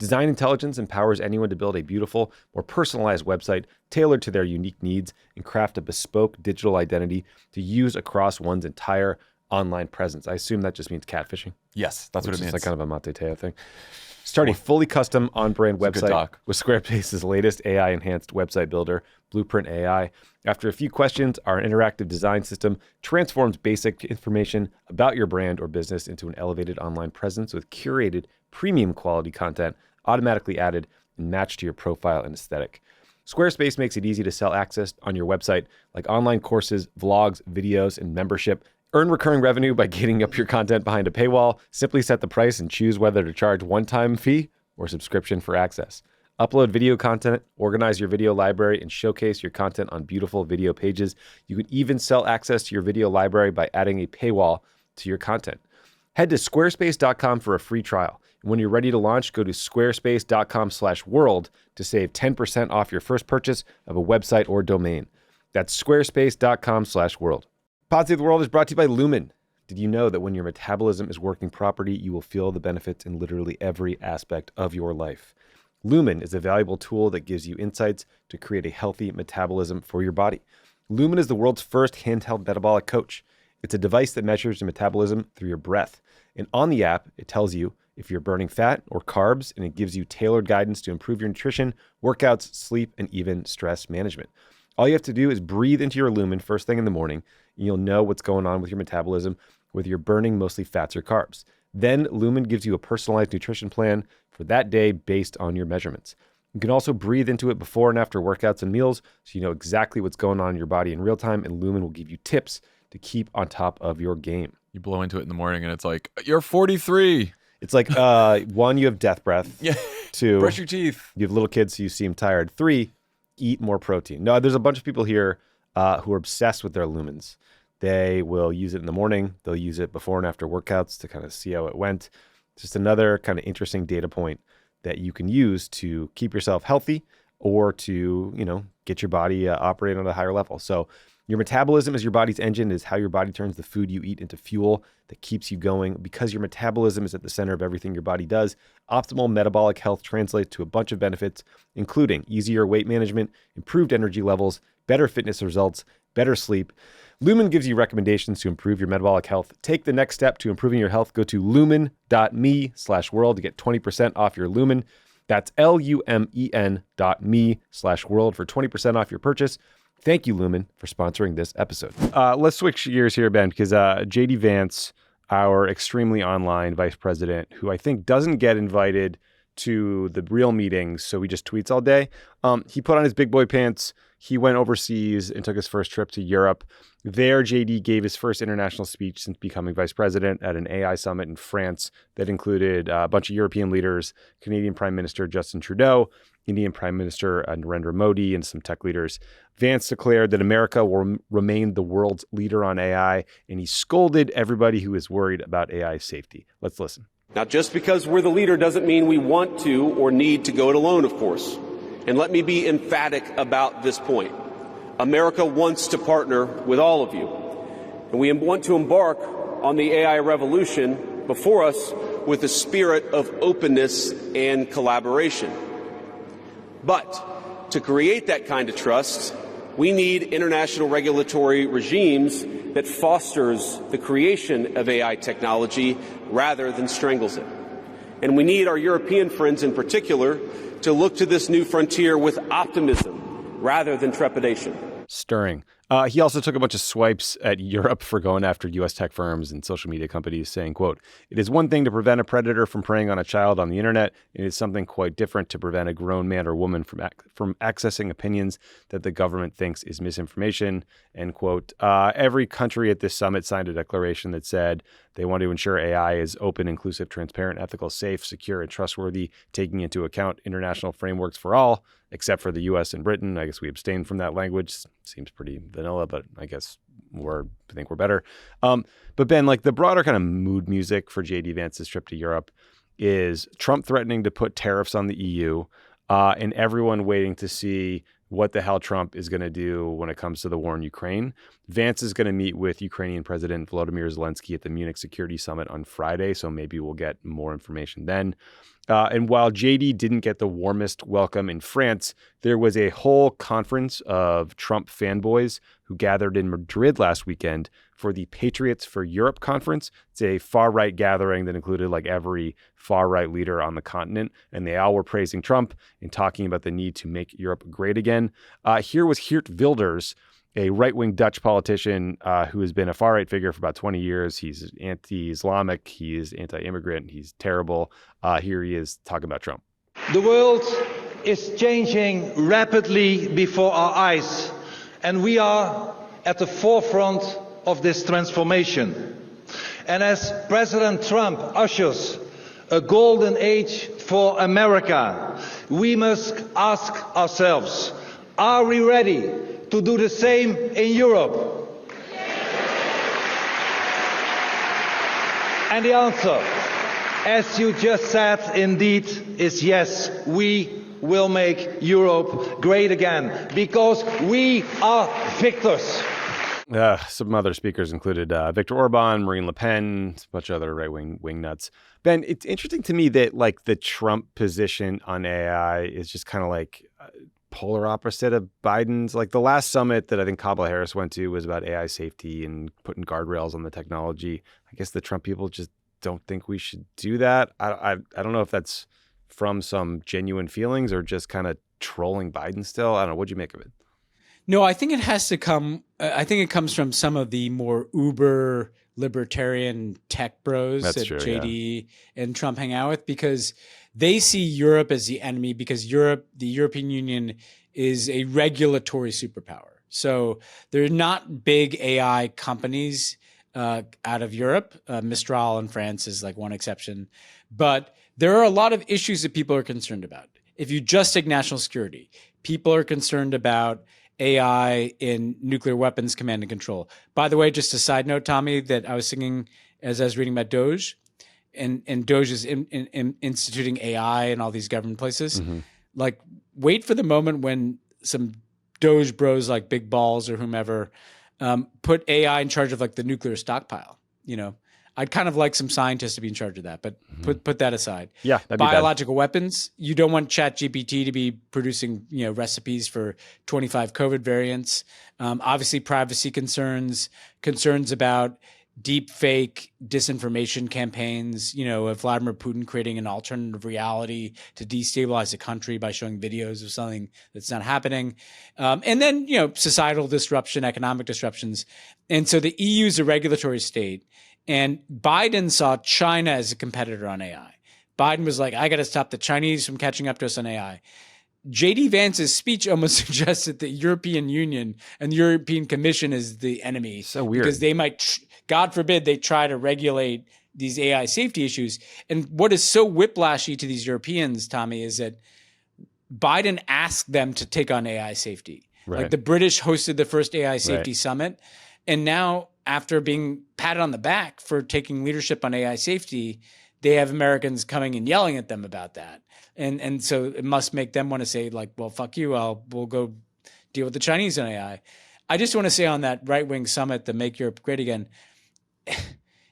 Design Intelligence empowers anyone to build a beautiful, more personalized website tailored to their unique needs and craft a bespoke digital identity to use across one's entire online presence. I assume that just means catfishing. Yes, that's what it means. It's like kind of a Mate Teo thing. Start a fully custom on-brand website with Squarespace's latest AI-enhanced website builder, Blueprint AI. After a few questions, our interactive design system transforms basic information about your brand or business into an elevated online presence with curated premium quality content automatically added and matched to your profile and aesthetic. Squarespace makes it easy to sell access on your website like online courses, vlogs, videos, and membership Earn recurring revenue by getting up your content behind a paywall. Simply set the price and choose whether to charge one-time fee or subscription for access. Upload video content, organize your video library, and showcase your content on beautiful video pages. You can even sell access to your video library by adding a paywall to your content. Head to squarespace.com for a free trial. When you're ready to launch, go to squarespace.com/world to save 10% off your first purchase of a website or domain. That's squarespace.com/world. Pod Save the World is brought to you by Lumen. Did you know that when your metabolism is working properly, you will feel the benefits in literally every aspect of your life? Lumen is a valuable tool that gives you insights to create a healthy metabolism for your body. Lumen is the world's first handheld metabolic coach. It's a device that measures your metabolism through your breath. And on the app, it tells you if you're burning fat or carbs, and it gives you tailored guidance to improve your nutrition, workouts, sleep, and even stress management. All you have to do is breathe into your Lumen first thing in the morning, and you'll know what's going on with your metabolism, whether you're burning mostly fats or carbs. Then Lumen gives you a personalized nutrition plan for that day based on your measurements. You can also breathe into it before and after workouts and meals, so you know exactly what's going on in your body in real time, and Lumen will give you tips to keep on top of your game. You blow into it in the morning and it's like, you're 43. It's like, 1, you have death breath. Yeah. 2, brush your teeth. You have little kids, so you seem tired. 3, eat more protein. No, there's a bunch of people here who are obsessed with their lumens. They will use it in the morning. They'll use it before and after workouts to kind of see how it went. Just another kind of interesting data point that you can use to keep yourself healthy or to, get your body operating on a higher level. So your metabolism is your body's engine, is how your body turns the food you eat into fuel that keeps you going. Because your metabolism is at the center of everything your body does, optimal metabolic health translates to a bunch of benefits, including easier weight management, improved energy levels, better fitness results, better sleep. Lumen gives you recommendations to improve your metabolic health. Take the next step to improving your health. Go to lumen.me/world to get 20% off your Lumen. That's lumen.me/world for 20% off your purchase. Thank you, Lumen, for sponsoring this episode. Let's switch gears here, Ben, because J.D. Vance, our extremely online vice president, who I think doesn't get invited to the real meetings, so he just tweets all day. He put on his big boy pants. He went overseas and took his first trip to Europe. There, JD gave his first international speech since becoming vice president at an AI summit in France that included a bunch of European leaders, Canadian Prime Minister Justin Trudeau, Indian Prime Minister Narendra Modi, and some tech leaders. Vance declared that America will remain the world's leader on AI, and he scolded everybody who is worried about AI safety. Let's listen. Now, just because we're the leader doesn't mean we want to or need to go it alone, of course. And let me be emphatic about this point. America wants to partner with all of you. And we want to embark on the AI revolution before us with a spirit of openness and collaboration. But to create that kind of trust, we need international regulatory regimes that fosters the creation of AI technology rather than strangles it. And we need our European friends in particular to look to this new frontier with optimism rather than trepidation. Stirring. He also took a bunch of swipes at Europe for going after U.S. tech firms and social media companies, saying, quote, "It is one thing to prevent a predator from preying on a child on the internet. It is something quite different to prevent a grown man or woman from accessing opinions that the government thinks is misinformation," end quote. Every country at this summit signed a declaration that said they want to ensure AI is open, inclusive, transparent, ethical, safe, secure, and trustworthy, taking into account international frameworks for all, except for the U.S. and Britain. I guess we abstained from that language. Seems pretty vanilla, but I guess I think we're better. But Ben, like the broader kind of mood music for J.D. Vance's trip to Europe is Trump threatening to put tariffs on the EU, and everyone waiting to see what the hell Trump is going to do when it comes to the war in Ukraine. Vance is going to meet with Ukrainian President Volodymyr Zelensky at the Munich Security Summit on Friday, so maybe we'll get more information then. And while JD didn't get the warmest welcome in France, there was a whole conference of Trump fanboys who gathered in Madrid last weekend for the Patriots for Europe conference. It's a far-right gathering that included like every far-right leader on the continent, and they all were praising Trump and talking about the need to make Europe great again. Here was Geert Wilders, a right-wing Dutch politician who has been a far-right figure for about 20 years. He's anti-Islamic, he is anti-immigrant, he's terrible. Here he is talking about Trump. The world is changing rapidly before our eyes, and we are at the forefront of this transformation. And as President Trump ushers a golden age for America, we must ask ourselves, are we ready to do the same in Europe? And the answer, as you just said, indeed, is yes, we will make Europe great again, because we are victors. Some other speakers included Viktor Orban, Marine Le Pen, a bunch of other right-wing nuts. Ben, it's interesting to me that like the Trump position on AI is just kind of like polar opposite of Biden's. Like the last summit that I think Kamala Harris went to was about AI safety and putting guardrails on the technology. I guess the Trump people just don't think we should do that. I don't know if that's from some genuine feelings or just kind of trolling Biden still. I don't know. What'd you make of it? No, I think it has to come. I think it comes from some of the more uber libertarian tech bros that JD and Trump hang out with, because they see Europe as the enemy, because the European Union is a regulatory superpower. So they're not big AI companies out of Europe. Mistral in France is like one exception. But there are a lot of issues that people are concerned about. If you just take national security, people are concerned about AI in nuclear weapons command and control. By the way, just a side note, Tommy, that I was thinking as I was reading about Doge, and Doge is instituting AI in all these government places. Mm-hmm. Like, wait for the moment when some Doge bros like Big Balls or whomever put AI in charge of like the nuclear stockpile. You know, I'd kind of like some scientists to be in charge of that, but put that aside. Yeah, that'd be biological weapons. You don't want ChatGPT to be producing, recipes for 25 COVID variants. Obviously, privacy concerns about deep fake disinformation campaigns. Of Vladimir Putin creating an alternative reality to destabilize a country by showing videos of something that's not happening, and then societal disruption, economic disruptions, and so the EU is a regulatory state. And Biden saw China as a competitor on AI. Biden was like, I got to stop the Chinese from catching up to us on AI. JD Vance's speech almost suggested the European Union and the European Commission is the enemy. So weird. Because they might, God forbid, they try to regulate these AI safety issues. And what is so whiplashy to these Europeans, Tommy, is that Biden asked them to take on AI safety. Right. Like the British hosted the first AI safety summit. And now, after being patted on the back for taking leadership on AI safety, they have Americans coming and yelling at them about that. And so it must make them want to say, like, well, fuck you, we'll go deal with the Chinese on AI. I just want to say on that right-wing summit, the Make Europe Great Again,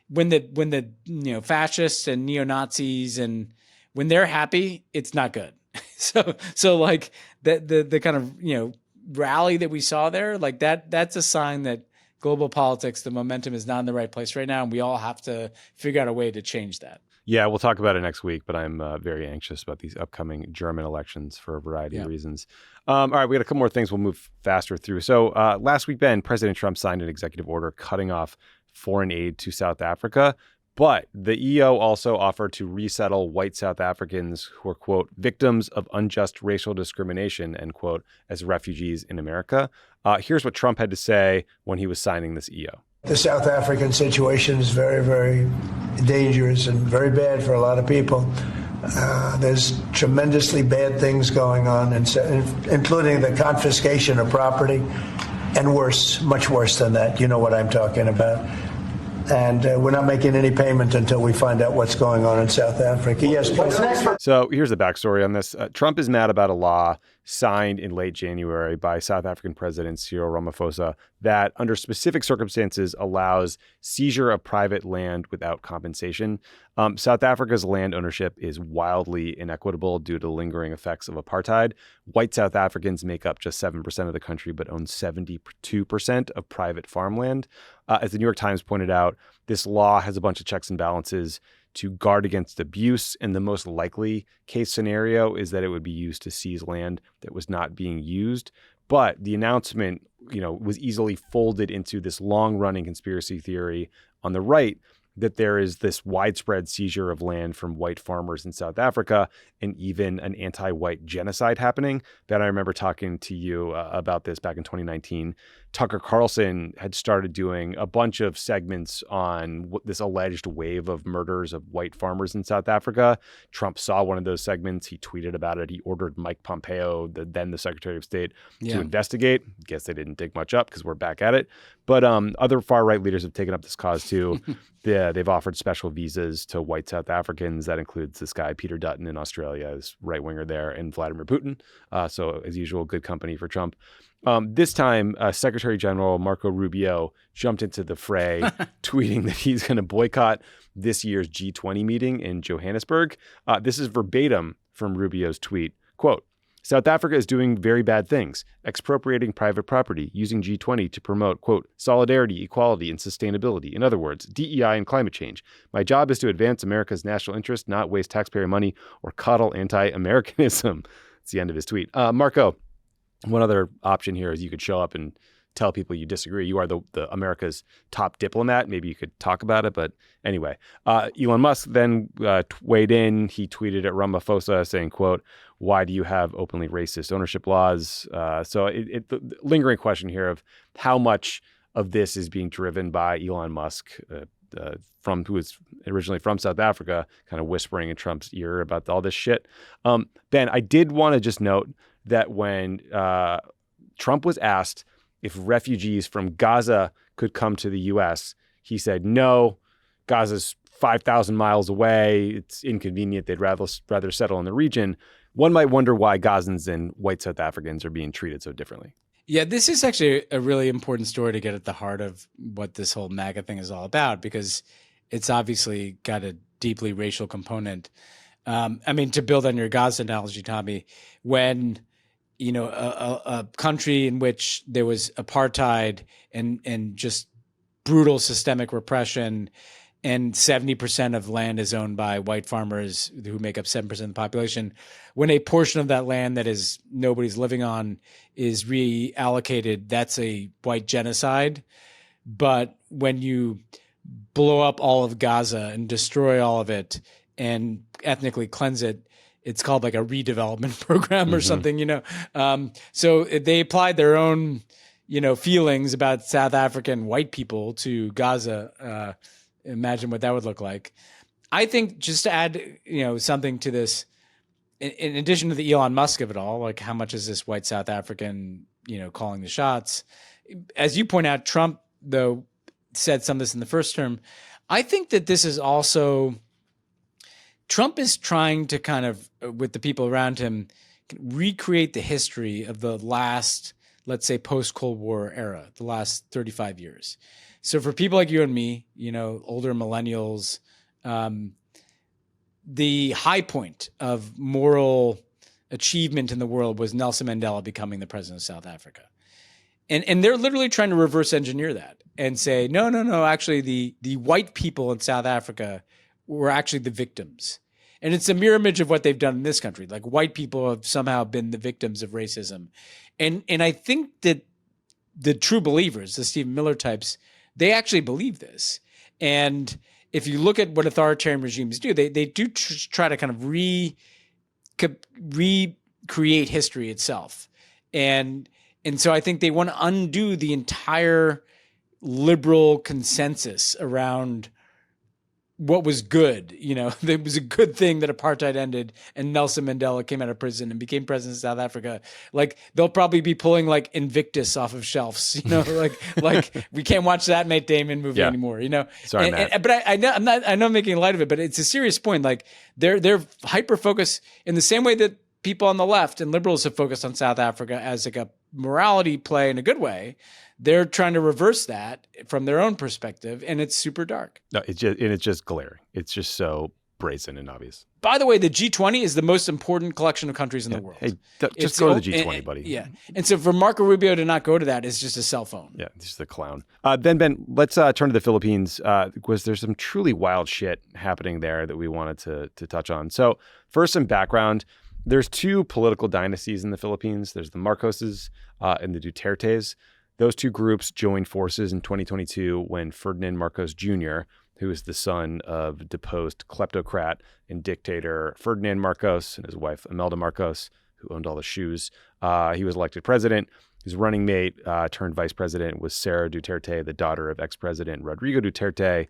when the fascists and neo-Nazis, and when they're happy, it's not good. So like the kind of rally that we saw there, like that's a sign that global politics, the momentum is not in the right place right now, and we all have to figure out a way to change that. Yeah, we'll talk about it next week, but I'm very anxious about these upcoming German elections for a variety of reasons. All right, we got a couple more things we'll move faster through. So last week, Ben, President Trump signed an executive order cutting off foreign aid to South Africa, but the EO also offered to resettle white South Africans who are, quote, victims of unjust racial discrimination, end quote, as refugees in America. Here's what Trump had to say when he was signing this EO. The South African situation is very, very dangerous and very bad for a lot of people. There's tremendously bad things going on, including the confiscation of property, and worse, much worse than that. You know what I'm talking about. And we're not making any payment until we find out what's going on in South Africa. Yes, please. So here's the backstory on this. Trump is mad about a law signed in late January by South African President Cyril Ramaphosa that, under specific circumstances, allows seizure of private land without compensation. South Africa's land ownership is wildly inequitable due to lingering effects of apartheid. White South Africans make up just 7% of the country, but own 72% of private farmland. As the New York Times pointed out, this law has a bunch of checks and balances to guard against abuse, and the most likely case scenario is that it would be used to seize land that was not being used. But the announcement, was easily folded into this long-running conspiracy theory on the right that there is this widespread seizure of land from white farmers in South Africa, and even an anti-white genocide happening. Ben, I remember talking to you about this back in 2019. Tucker Carlson had started doing a bunch of segments on this alleged wave of murders of white farmers in South Africa. Trump saw one of those segments. He tweeted about it. He ordered Mike Pompeo, then the Secretary of State, to investigate. Guess they didn't dig much up because we're back at it. But other far-right leaders have taken up this cause too. They've offered special visas to white South Africans. That includes this guy, Peter Dutton in Australia, is right-winger there, and Vladimir Putin. So as usual, good company for Trump. This time, Secretary General Marco Rubio jumped into the fray, tweeting that he's going to boycott this year's G20 meeting in Johannesburg. This is verbatim from Rubio's tweet. Quote, South Africa is doing very bad things, expropriating private property, using G20 to promote, quote, solidarity, equality, and sustainability. In other words, DEI and climate change. My job is to advance America's national interest, not waste taxpayer money or coddle anti-Americanism. It's the end of his tweet. Marco, one other option here is you could show up and tell people you disagree. You are the America's top diplomat. Maybe you could talk about it. But anyway, Elon Musk then weighed in. He tweeted at Ramaphosa saying, quote, why do you have openly racist ownership laws? So the lingering question here of how much of this is being driven by Elon Musk, who is originally from South Africa, kind of whispering in Trump's ear about all this shit. Ben, I did want to just note that when Trump was asked if refugees from Gaza could come to the U.S., he said, no, Gaza's 5,000 miles away. It's inconvenient. They'd rather settle in the region. One might wonder why Gazans and white South Africans are being treated so differently. Yeah, this is actually a really important story to get at the heart of what this whole MAGA thing is all about, because it's obviously got a deeply racial component. I mean, to build on your Gaza analogy, Tommy, when a country in which there was apartheid and just brutal systemic repression, and 70% of land is owned by white farmers who make up 7% of the population. When a portion of that land that is nobody's living on is reallocated, that's a white genocide. But when you blow up all of Gaza and destroy all of it and ethnically cleanse it, it's called like a redevelopment program or something, So they applied their own, feelings about South African white people to Gaza. Imagine what that would look like. I think just to add, something to this, in addition to the Elon Musk of it all, like how much is this white South African, calling the shots? As you point out, Trump, though, said some of this in the first term. I think that this is also, Trump is trying to kind of, with the people around him, recreate the history of the last, let's say, post-Cold War era, the last 35 years. So for people like you and me, older millennials, the high point of moral achievement in the world was Nelson Mandela becoming the president of South Africa. And they're literally trying to reverse engineer that and say, no, actually the white people in South Africa were actually the victims. And it's a mirror image of what they've done in this country. Like white people have somehow been the victims of racism. And I think that the true believers, the Stephen Miller types, they actually believe this. And if you look at what authoritarian regimes do, they do try to kind of recreate history itself. And so I think they want to undo the entire liberal consensus around what was good. It was a good thing that apartheid ended and Nelson Mandela came out of prison and became president of South Africa. Like they'll probably be pulling like Invictus off of shelves, like we can't watch that Matt Damon movie anymore, Sorry, Matt. But I know I'm making light of it, but it's a serious point. Like they're hyper focused in the same way that people on the left and liberals have focused on South Africa as like a morality play in a good way. They're trying to reverse that from their own perspective, and it's super dark. No, it's just glaring. It's just so brazen and obvious. By the way, the G20 is the most important collection of countries in the world. Hey, just go to the G20, buddy. Yeah. And so for Marco Rubio to not go to that is just a cell phone. Yeah, just a clown. Then, Ben, let's turn to the Philippines, because there's some truly wild shit happening there that we wanted to touch on. So first, some background. There's two political dynasties in the Philippines. There's the Marcoses and the Dutertes. Those two groups joined forces in 2022 when Ferdinand Marcos Jr., who is the son of deposed kleptocrat and dictator Ferdinand Marcos and his wife Imelda Marcos, who owned all the shoes. He was elected president. His running mate turned vice president was Sara Duterte, the daughter of ex-president Rodrigo Duterte.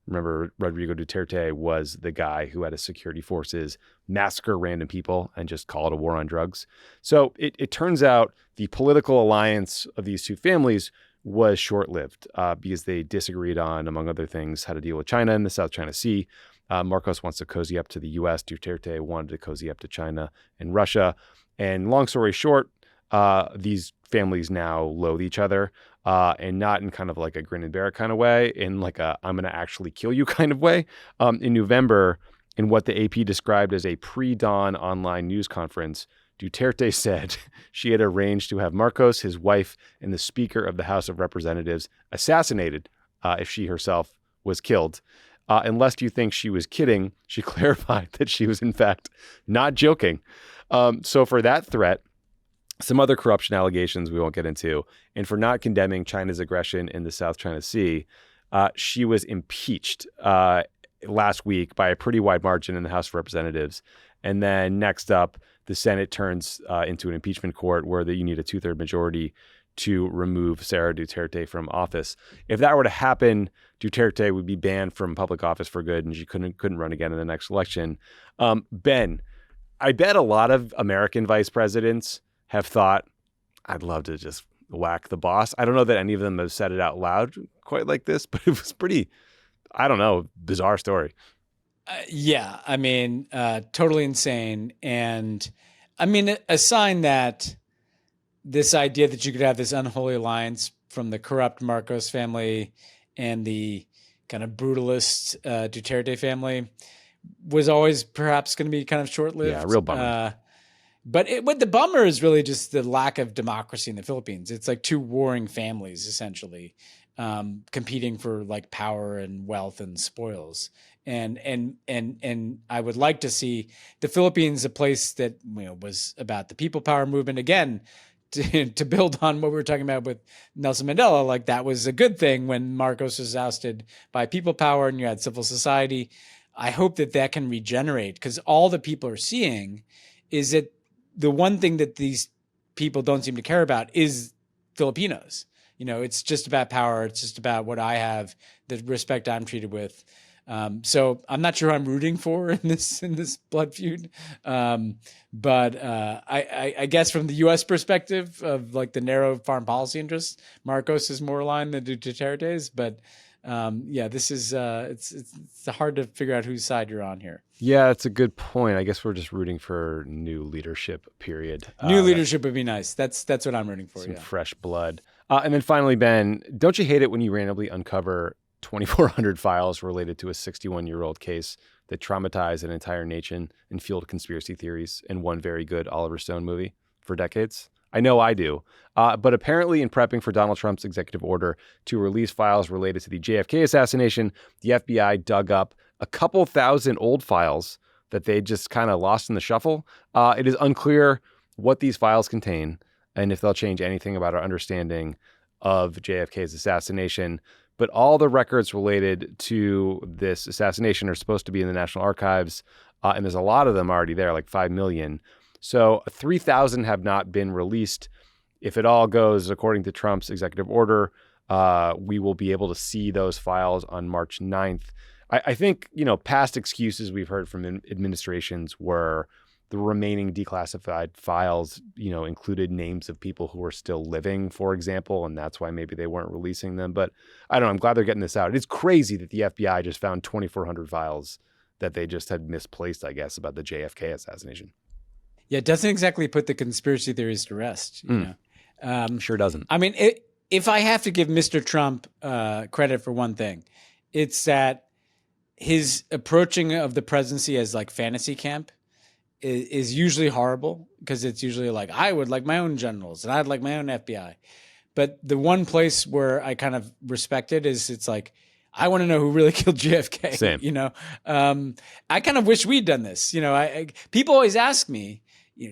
Remember, Rodrigo Duterte was the guy who had his security forces massacre random people and just call it a war on drugs. So it turns out the political alliance of these two families was short-lived because they disagreed on, among other things, how to deal with China in the South China Sea. Marcos wants to cozy up to the U.S. Duterte wanted to cozy up to China and Russia. And long story short, these families now loathe each other. And not in kind of like a grin and bear it kind of way, in like a I'm going to actually kill you kind of way. In November, in what the AP described as a pre-dawn online news conference, Duterte said she had arranged to have Marcos, his wife, and the Speaker of the House of Representatives assassinated if she herself was killed. And lest you think she was kidding, she clarified that she was in fact not joking. So for that threat, some other corruption allegations we won't get into, and for not condemning China's aggression in the South China Sea, she was impeached last week by a pretty wide margin in the House of Representatives. And then next up, the Senate turns into an impeachment court where you need a 2/3 majority to remove Sara Duterte from office. If that were to happen, Duterte would be banned from public office for good, and she couldn't run again in the next election. Ben, I bet a lot of American vice presidents have thought, I'd love to just whack the boss. I don't know that any of them have said it out loud quite like this, but it was pretty, I don't know, bizarre story. Yeah, I mean, totally insane. And I mean, a sign that this idea that you could have this unholy alliance from the corrupt Marcos family and the kind of brutalist Duterte family was always perhaps going to be kind of short-lived. Yeah, real bummer. But what the bummer is really just the lack of democracy in the Philippines. It's like two warring families, essentially, competing for like power and wealth and spoils. And I would like to see the Philippines, a place that was about the people power movement again, to build on what we were talking about with Nelson Mandela. Like that was a good thing when Marcos was ousted by people power and you had civil society. I hope that can regenerate, because all the people are seeing is that the one thing that these people don't seem to care about is Filipinos. It's just about power. It's just about what I have, the respect I'm treated with. So I'm not sure who I'm rooting for in this blood feud. But I guess from the U.S. perspective of like the narrow foreign policy interests, Marcos is more aligned than Duterte's. But this is it's hard to figure out whose side you're on here. Yeah, it's a good point. I guess we're just rooting for new leadership, period. New leadership would be nice. That's what I'm rooting for. Some fresh blood. And then finally, Ben, don't you hate it when you randomly uncover 2,400 files related to a 61-year-old case that traumatized an entire nation and fueled conspiracy theories in one very good Oliver Stone movie for decades? I know I do. But apparently in prepping for Donald Trump's executive order to release files related to the JFK assassination, the FBI dug up a couple thousand old files that they just kind of lost in the shuffle. It is unclear what these files contain and if they'll change anything about our understanding of JFK's assassination. But all the records related to this assassination are supposed to be in the National Archives, and there's a lot of them already there, like 5 million. So 3,000 have not been released. If it all goes according to Trump's executive order, we will be able to see those files on March 9th. I think, past excuses we've heard from administrations were the remaining declassified files, included names of people who are still living, for example, and that's why maybe they weren't releasing them. But I don't know. I'm glad they're getting this out. It's crazy that the FBI just found 2,400 files that they just had misplaced, I guess, about the JFK assassination. Yeah, it doesn't exactly put the conspiracy theories to rest. Sure doesn't. I mean, if I have to give Mr. Trump credit for one thing, it's that his approaching of the presidency as like fantasy camp is usually horrible, because it's usually like, I would like my own generals and I'd like my own FBI. But the one place where I kind of respect it is it's like, I want to know who really killed JFK. Same. I kind of wish we'd done this. People always ask me,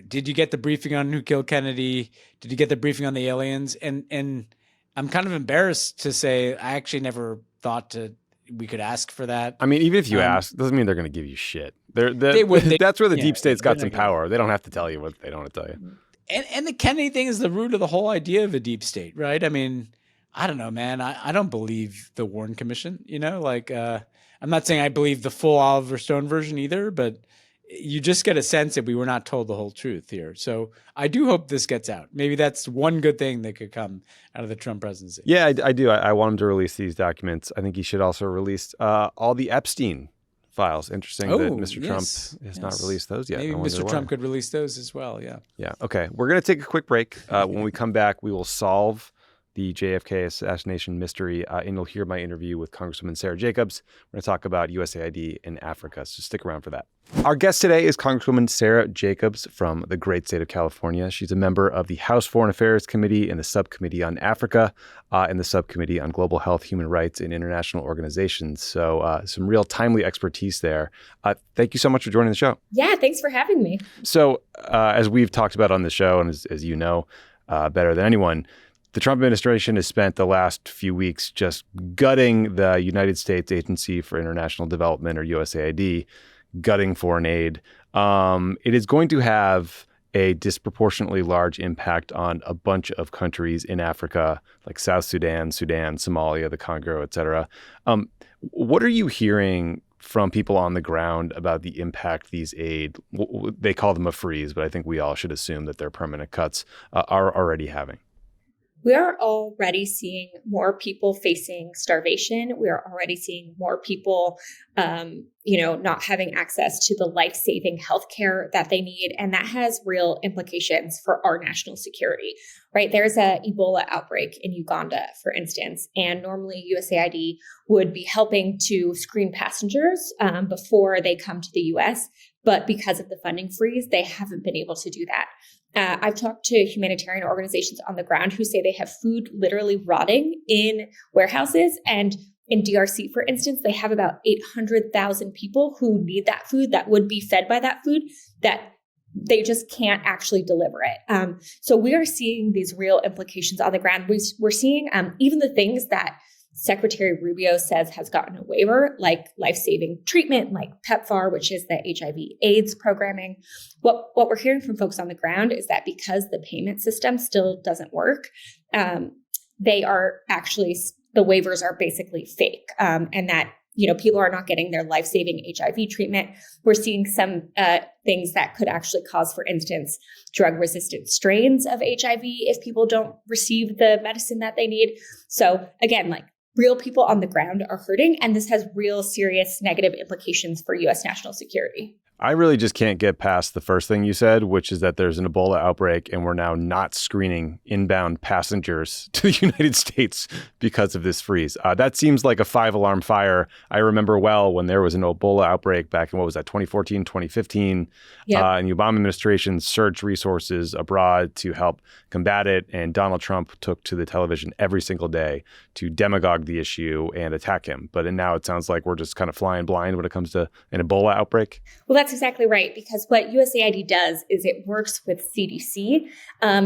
did you get the briefing on who killed Kennedy? Did you get the briefing on the aliens? And I'm kind of embarrassed to say I actually never thought we could ask for that. I mean, even if you ask, doesn't mean they're going to give you shit. That's where the deep state's got some power. They don't have to tell you what they don't want to tell you. And the Kennedy thing is the root of the whole idea of a deep state, right? I mean, I don't know, man. I don't believe the Warren Commission, I'm not saying I believe the full Oliver Stone version either, but you just get a sense that we were not told the whole truth here. So I do hope this gets out. Maybe that's one good thing that could come out of the Trump presidency. Yeah, I do. I want him to release these documents. I think he should also release all the Epstein files. Interesting that Mr. Trump has not released those yet. Maybe Mr. Trump could release those as well. Yeah. Yeah. Okay. We're going to take a quick break. When we come back, we will solve the JFK assassination mystery, and you'll hear my interview with Congresswoman Sara Jacobs. We're going to talk about USAID in Africa, so stick around for that. Our guest today is Congresswoman Sara Jacobs from the great state of California. She's a member of the House Foreign Affairs Committee and the Subcommittee on Africa and the Subcommittee on Global Health, Human Rights, and International Organizations. So some real timely expertise there. Thank you so much for joining the show. Yeah, thanks for having me. So as we've talked about on the show, and as you know better than anyone, the Trump administration has spent the last few weeks just gutting the United States Agency for International Development, or USAID, gutting foreign aid. It is going to have a disproportionately large impact on a bunch of countries in Africa, like South Sudan, Somalia, the Congo, et cetera. What are you hearing from people on the ground about the impact these aid, they call them a freeze, but I think we all should assume that they're permanent cuts, are already having? We are already seeing more people facing starvation. We are already seeing more people, not having access to the life-saving healthcare that they need. And that has real implications for our national security, right? There's an Ebola outbreak in Uganda, for instance, and normally USAID would be helping to screen passengers before they come to the US. But because of the funding freeze, they haven't been able to do that. I've talked to humanitarian organizations on the ground who say they have food literally rotting in warehouses. And in DRC, for instance, they have about 800,000 people who need that food, that would be fed by that food, that they just can't actually deliver it. So we are seeing these real implications on the ground. We're seeing even the things that Secretary Rubio says has gotten a waiver, like life-saving treatment, like PEPFAR, which is the HIV/AIDS programming. What we're hearing from folks on the ground is that because the payment system still doesn't work, they are actually, the waivers are basically fake, and that people are not getting their life-saving HIV treatment. We're seeing some things that could actually cause, for instance, drug-resistant strains of HIV if people don't receive the medicine that they need. So again, real people on the ground are hurting, and this has real serious negative implications for U.S. national security. I really just can't get past the first thing you said, which is that there's an Ebola outbreak and we're now not screening inbound passengers to the United States because of this freeze. That seems like a 5-alarm fire. I remember well when there was an Ebola outbreak back in, 2014, 2015, Yep. And the Obama administration surged resources abroad to help combat it. And Donald Trump took to the television every single day to demagogue the issue and attack him. But now it sounds like we're just kind of flying blind when it comes to an Ebola outbreak. Well, that's exactly right, because what USAID does is it works with CDC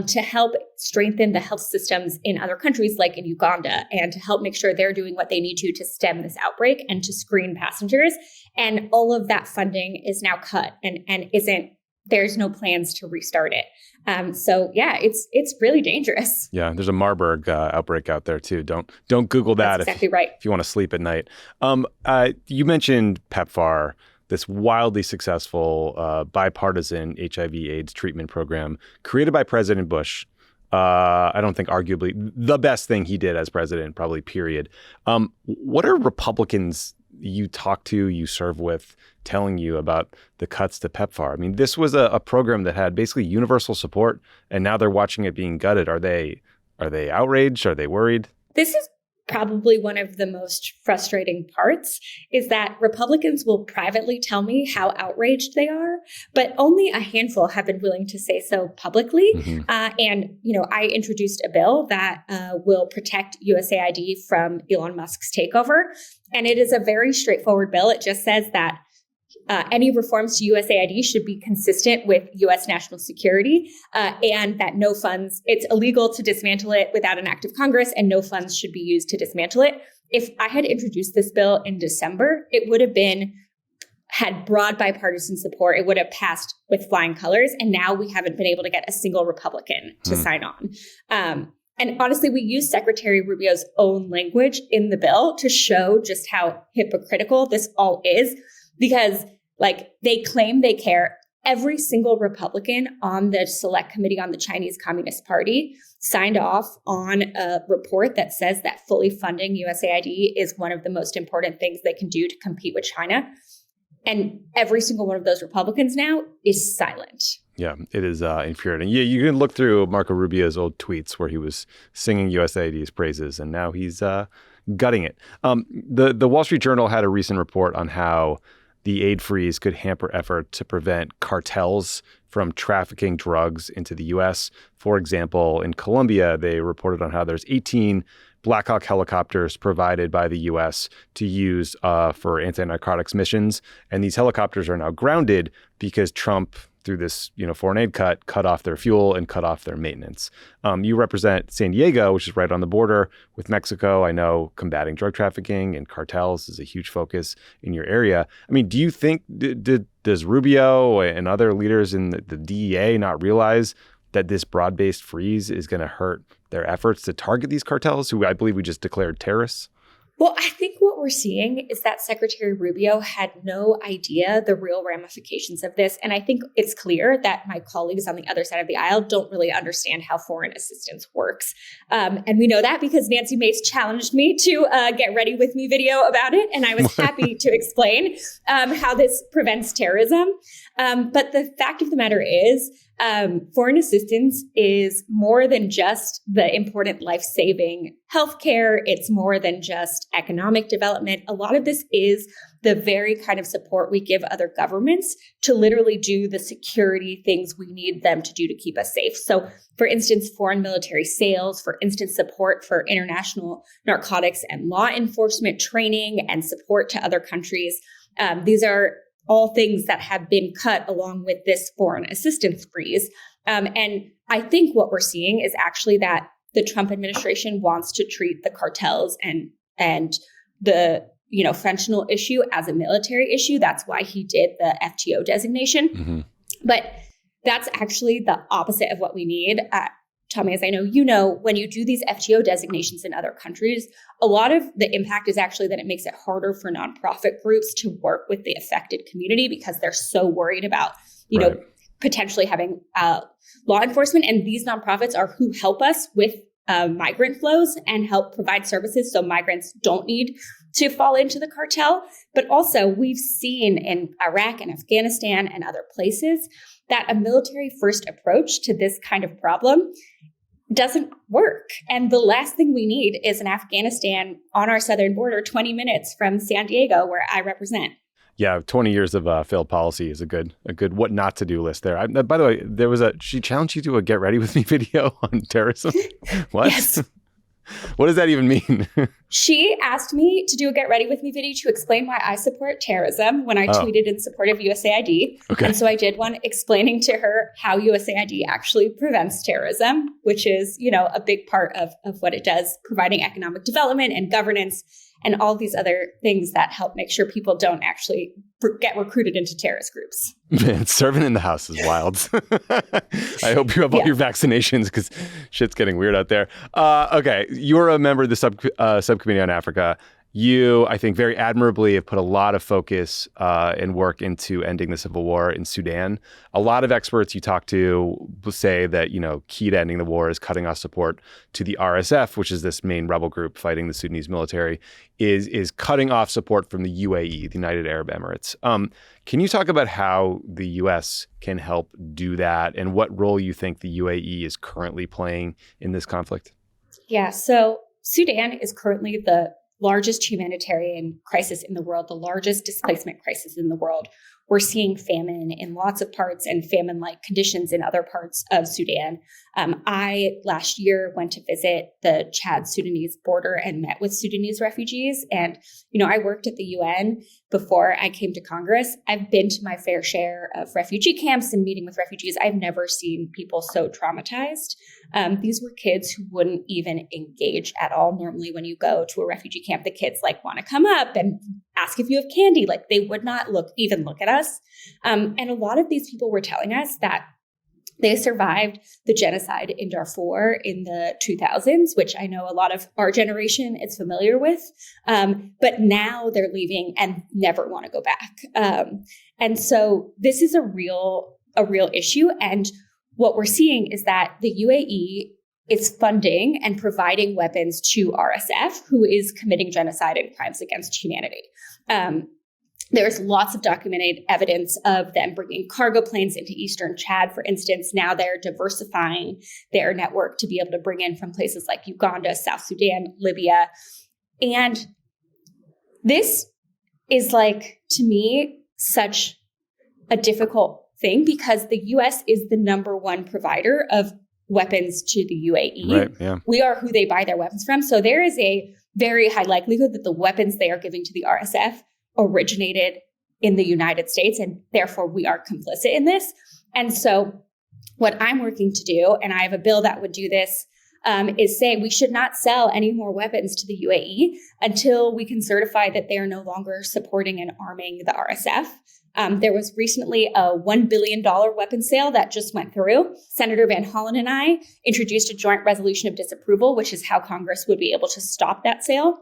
to help strengthen the health systems in other countries, like in Uganda, and to help make sure they're doing what they need to stem this outbreak and to screen passengers. And all of that funding is now cut and there's no plans to restart it. So yeah, it's really dangerous. Yeah, there's a Marburg outbreak out there too. Don't Google that. That's exactly right. If you want to sleep at night. You mentioned PEPFAR, this wildly successful bipartisan HIV/AIDS treatment program created by President Bush. I don't think arguably the best thing he did as president, probably period. What are Republicans you talk to, you serve with, telling you about the cuts to PEPFAR? I mean, this was a program that had basically universal support, and now they're watching it being gutted. Are they outraged? Are they worried? This is probably one of the most frustrating parts, is that Republicans will privately tell me how outraged they are, but only a handful have been willing to say so publicly. Mm-hmm. I introduced a bill that will protect USAID from Elon Musk's takeover. And it is a very straightforward bill. It just says that any reforms to USAID should be consistent with U.S. national security, and that no funds, it's illegal to dismantle it without an act of Congress, and no funds should be used to dismantle it. If I had introduced this bill in December, it would have been had broad bipartisan support. It would have passed with flying colors. And now we haven't been able to get a single Republican to sign on. And honestly, we use Secretary Rubio's own language in the bill to show just how hypocritical this all is, because like they claim they care. Every single Republican on the Select Committee on the Chinese Communist Party signed off on a report that says that fully funding USAID is one of the most important things they can do to compete with China. And every single one of those Republicans now is silent. Yeah, it is infuriating. Yeah, you can look through Marco Rubio's old tweets where he was singing USAID's praises, and now he's gutting it. The Wall Street Journal had a recent report on how the aid freeze could hamper effort to prevent cartels from trafficking drugs into the U.S. For example, in Colombia, they reported on how there's 18 Black Hawk helicopters provided by the U.S. to use for anti-narcotics missions. And these helicopters are now grounded because Trump, through this foreign aid cut off their fuel and cut off their maintenance. You represent San Diego, which is right on the border with Mexico. I know combating drug trafficking and cartels is a huge focus in your area. I mean, do you think, does Rubio and other leaders in the DEA not realize that this broad-based freeze is going to hurt their efforts to target these cartels, who I believe we just declared terrorists? Well, I think what we're seeing is that Secretary Rubio had no idea the real ramifications of this. And I think it's clear that my colleagues on the other side of the aisle don't really understand how foreign assistance works. And we know that because Nancy Mace challenged me to get ready with me video about it. And I was happy to explain how this prevents terrorism. But the fact of the matter is, foreign assistance is more than just the important life-saving healthcare. It's more than just economic development. A lot of this is the very kind of support we give other governments to literally do the security things we need them to do to keep us safe. So, for instance, foreign military sales, for instance, support for international narcotics and law enforcement training and support to other countries. These are all things that have been cut along with this foreign assistance freeze. And I think what we're seeing is actually that the Trump administration wants to treat the cartels and the fentanyl issue as a military issue. That's why he did the FTO designation. Mm-hmm. But that's actually the opposite of what we need. Tommy, as I know, when you do these FTO designations in other countries, a lot of the impact is actually that it makes it harder for nonprofit groups to work with the affected community because they're so worried about, potentially having law enforcement. And these nonprofits are who help us with migrant flows and help provide services so migrants don't need to fall into the cartel. But also we've seen in Iraq and Afghanistan and other places that a military first approach to this kind of problem doesn't work. And the last thing we need is an Afghanistan on our southern border, 20 minutes from San Diego, where I represent. Yeah, 20 years of failed policy is a good what not to do list there. By the way, she challenged you to a get ready with me video on terrorism. What? Yes. What does that even mean? She asked me to do a get ready with me video to explain why I support terrorism when I tweeted in support of USAID. Okay. And so I did one explaining to her how USAID actually prevents terrorism, which is, a big part of what it does, providing economic development and governance and all these other things that help make sure people don't actually get recruited into terrorist groups. Man, serving in the house is wild. I hope you have all your vaccinations because shit's getting weird out there. Okay, you're a member of the subcommittee on Africa. You, I think, very admirably have put a lot of focus and work into ending the civil war in Sudan. A lot of experts you talk to say that, key to ending the war is cutting off support to the RSF, which is this main rebel group fighting the Sudanese military, is cutting off support from the UAE, the United Arab Emirates. Can you talk about how the U.S. can help do that and what role you think the UAE is currently playing in this conflict? Yeah, so Sudan is currently the largest humanitarian crisis in the world, the largest displacement crisis in the world. We're seeing famine in lots of parts and famine-like conditions in other parts of Sudan. I, last year, went to visit the Chad-Sudanese border and met with Sudanese refugees. And, I worked at the UN before I came to Congress. I've been to my fair share of refugee camps and meeting with refugees. I've never seen people so traumatized. These were kids who wouldn't even engage at all. Normally, when you go to a refugee camp, the kids want to come up and ask if you have candy. Like they would not even look at us. And a lot of these people were telling us that they survived the genocide in Darfur in the 2000s, which I know a lot of our generation is familiar with. But now they're leaving and never want to go back. And so this is a real issue. And what we're seeing is that the UAE is funding and providing weapons to RSF, who is committing genocide and crimes against humanity. There's lots of documented evidence of them bringing cargo planes into Eastern Chad, for instance. Now they're diversifying their network to be able to bring in from places like Uganda, South Sudan, Libya. And this is like, to me, such a difficult thing because the US is the number one provider of weapons to the UAE. Right, yeah. We are who they buy their weapons from. So there is a very high likelihood that the weapons they are giving to the RSF originated in the United States, and therefore we are complicit in this. And so what I'm working to do, and I have a bill that would do this, is say we should not sell any more weapons to the UAE until we can certify that they are no longer supporting and arming the RSF. There was recently a $1 billion weapon sale that just went through. Senator Van Hollen and I introduced a joint resolution of disapproval, which is how Congress would be able to stop that sale.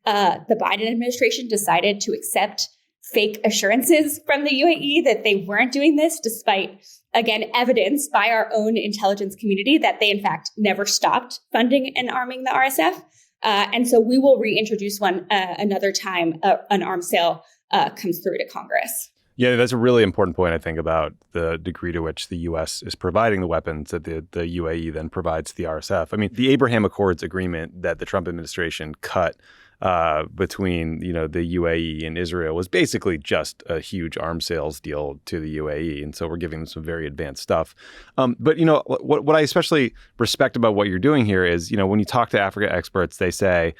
The Biden administration decided to accept fake assurances from the UAE that they weren't doing this, despite, again, evidence by our own intelligence community that they, in fact, never stopped funding and arming the RSF. And so we will reintroduce one another time an arms sale comes through to Congress. Yeah, that's a really important point, I think, about the degree to which the U.S. is providing the weapons that the UAE then provides to the RSF. I mean, the Abraham Accords agreement that the Trump administration cut between, the UAE and Israel was basically just a huge arms sales deal to the UAE. And so we're giving them some very advanced stuff. But, what I especially respect about what you're doing here is, when you talk to Africa experts, they say,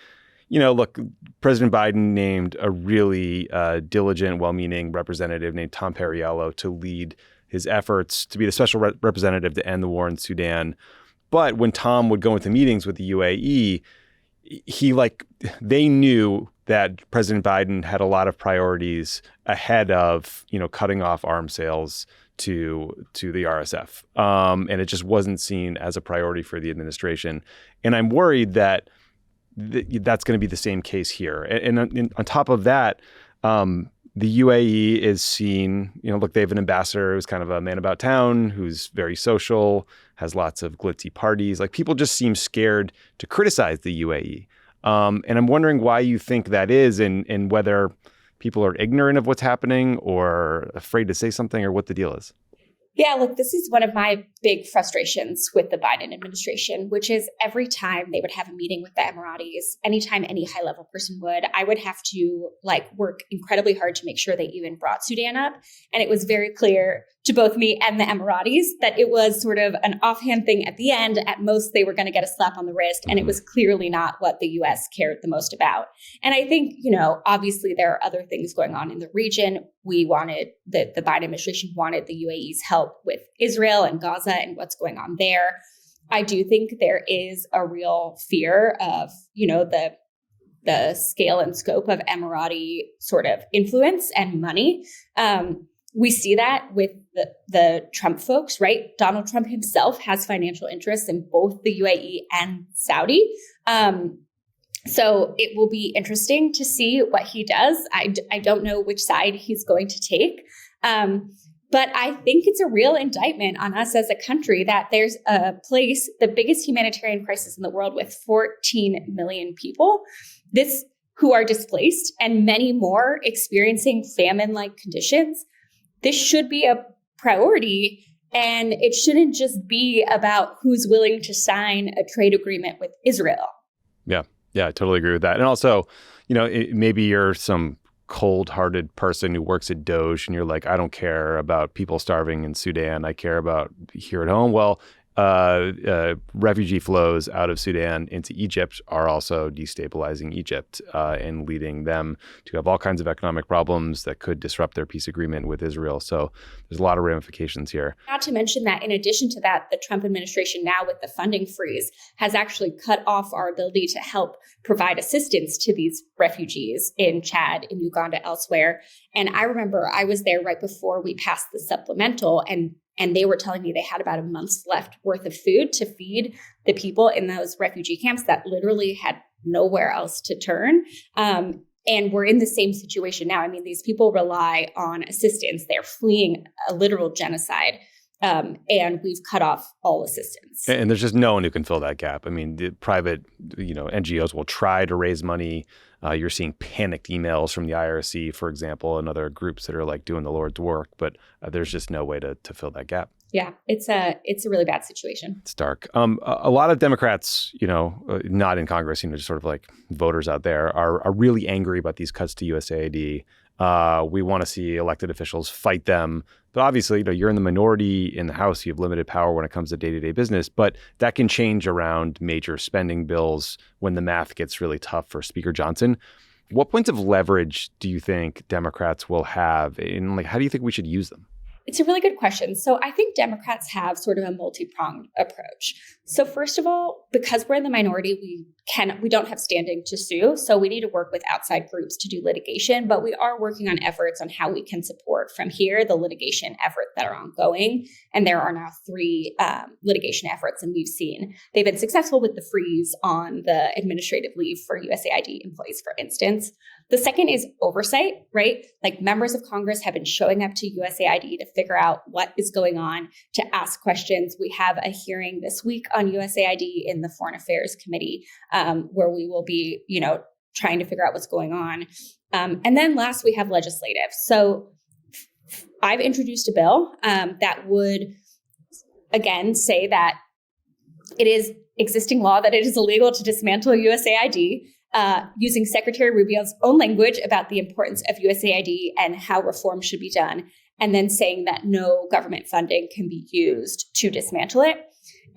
look, President Biden named a really diligent, well-meaning representative named Tom Perriello to lead his efforts to be the special representative to end the war in Sudan. But when Tom would go into meetings with the UAE, they knew that President Biden had a lot of priorities ahead of, cutting off arms sales to the RSF. And it just wasn't seen as a priority for the administration. And I'm worried that that's going to be the same case here. And on top of that, the UAE is seen, look, they have an ambassador who's kind of a man about town, who's very social, has lots of glitzy parties. Like, people just seem scared to criticize the UAE. And I'm wondering why you think that is, and whether people are ignorant of what's happening or afraid to say something, or what the deal is. Yeah, look, this is one of my big frustrations with the Biden administration, which is every time they would have a meeting with the Emiratis, anytime any high-level person would, I would have to work incredibly hard to make sure they even brought Sudan up. And it was very clear to both me and the Emiratis that it was sort of an offhand thing at the end. At most, they were going to get a slap on the wrist, and it was clearly not what the U.S. cared the most about. And I think, obviously there are other things going on in the region. We wanted, the Biden administration wanted the UAE's help with Israel and Gaza and what's going on there. I do think there is a real fear of, the scale and scope of Emirati sort of influence and money. We see that with the Trump folks, right? Donald Trump himself has financial interests in both the UAE and Saudi. So it will be interesting to see what he does. I don't know which side he's going to take. But I think it's a real indictment on us as a country that there's a place, the biggest humanitarian crisis in the world with 14 million people, who are displaced and many more experiencing famine-like conditions. This should be a priority, and it shouldn't just be about who's willing to sign a trade agreement with Israel. Yeah, I totally agree with that. And also, maybe you're some cold-hearted person who works at Doge and you're like, I don't care about people starving in Sudan. I care about here at home. Well, refugee flows out of Sudan into Egypt are also destabilizing Egypt and leading them to have all kinds of economic problems that could disrupt their peace agreement with Israel. So there's a lot of ramifications here. Not to mention that in addition to that, the Trump administration now with the funding freeze has actually cut off our ability to help provide assistance to these refugees in Chad, in Uganda, elsewhere. And I remember I was there right before we passed the supplemental, and they were telling me they had about a month's left worth of food to feed the people in those refugee camps that literally had nowhere else to turn. And we're in the same situation now. I mean, these people rely on assistance. They're fleeing a literal genocide. And we've cut off all assistance. And there's just no one who can fill that gap. I mean, the private, NGOs will try to raise money. You're seeing panicked emails from the IRC, for example, and other groups that are like doing the Lord's work. But there's just no way to fill that gap. Yeah, it's a really bad situation. It's dark. A lot of Democrats, not in Congress, just sort of like voters out there are really angry about these cuts to USAID. We want to see elected officials fight them. But obviously, you're in the minority in the House. You have limited power when it comes to day-to-day business. But that can change around major spending bills when the math gets really tough for Speaker Johnson. What points of leverage do you think Democrats will have? And how do you think we should use them? It's a really good question. So I think Democrats have sort of a multi-pronged approach. So first of all, because we're in the minority, we don't have standing to sue. So we need to work with outside groups to do litigation, but we are working on efforts on how we can support from here the litigation efforts that are ongoing. And there are now 3 litigation efforts, and we've seen they've been successful with the freeze on the administrative leave for USAID employees, for instance. The second is oversight, right? Like members of Congress have been showing up to USAID to figure out what is going on, to ask questions. We have a hearing this week on USAID in the Foreign Affairs Committee, where we will be, trying to figure out what's going on. And then last, we have legislative. So I've introduced a bill that would, again, say that it is existing law that it is illegal to dismantle USAID, using Secretary Rubio's own language about the importance of USAID and how reform should be done, and then saying that no government funding can be used to dismantle it.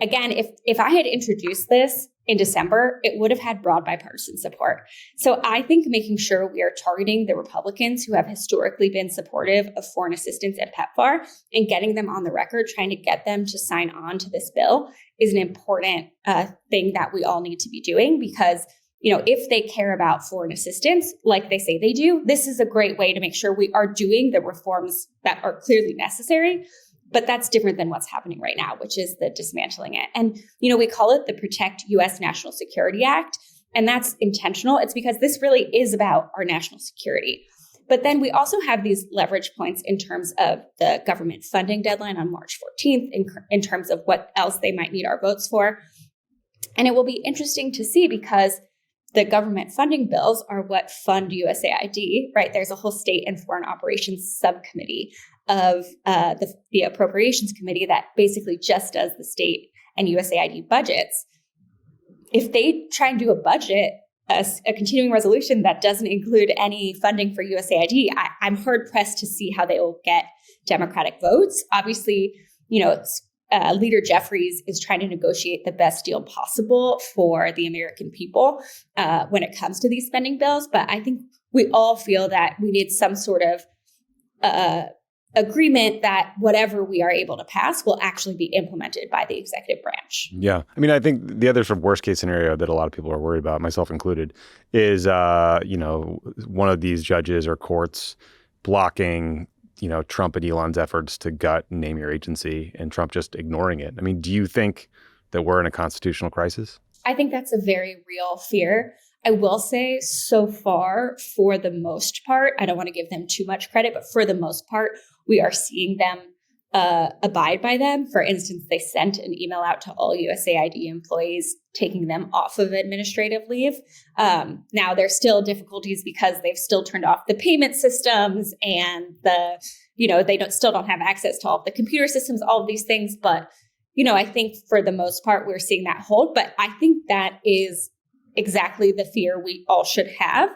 Again, if I had introduced this in December, it would have had broad bipartisan support. So I think making sure we are targeting the Republicans who have historically been supportive of foreign assistance at PEPFAR and getting them on the record, trying to get them to sign on to this bill is an important thing that we all need to be doing, because if they care about foreign assistance, like they say they do, this is a great way to make sure we are doing the reforms that are clearly necessary. But that's different than what's happening right now, which is the dismantling it. And, we call it the Protect U.S. National Security Act. And that's intentional. It's because this really is about our national security. But then we also have these leverage points in terms of the government funding deadline on March 14th, in terms of what else they might need our votes for. And it will be interesting to see, because the government funding bills are what fund USAID, right? There's a whole state and foreign operations subcommittee of the appropriations committee that basically just does the state and USAID budgets. If they try and do a budget, a continuing resolution that doesn't include any funding for USAID, I'm hard pressed to see how they will get Democratic votes. Obviously, Leader Jeffries is trying to negotiate the best deal possible for the American people when it comes to these spending bills. But I think we all feel that we need some sort of agreement that whatever we are able to pass will actually be implemented by the executive branch. Yeah. I mean, I think the other sort of worst case scenario that a lot of people are worried about, myself included, is, one of these judges or courts blocking Trump and Elon's efforts to gut and name your agency, and Trump just ignoring it. I mean, do you think that we're in a constitutional crisis? I think that's a very real fear. I will say so far, for the most part, I don't want to give them too much credit, but for the most part, we are seeing them abide by them. For instance, they sent an email out to all USAID employees, taking them off of administrative leave. Now, there's still difficulties because they've still turned off the payment systems, and they still don't have access to all of the computer systems, all of these things. But, I think for the most part, we're seeing that hold. But I think that is exactly the fear we all should have.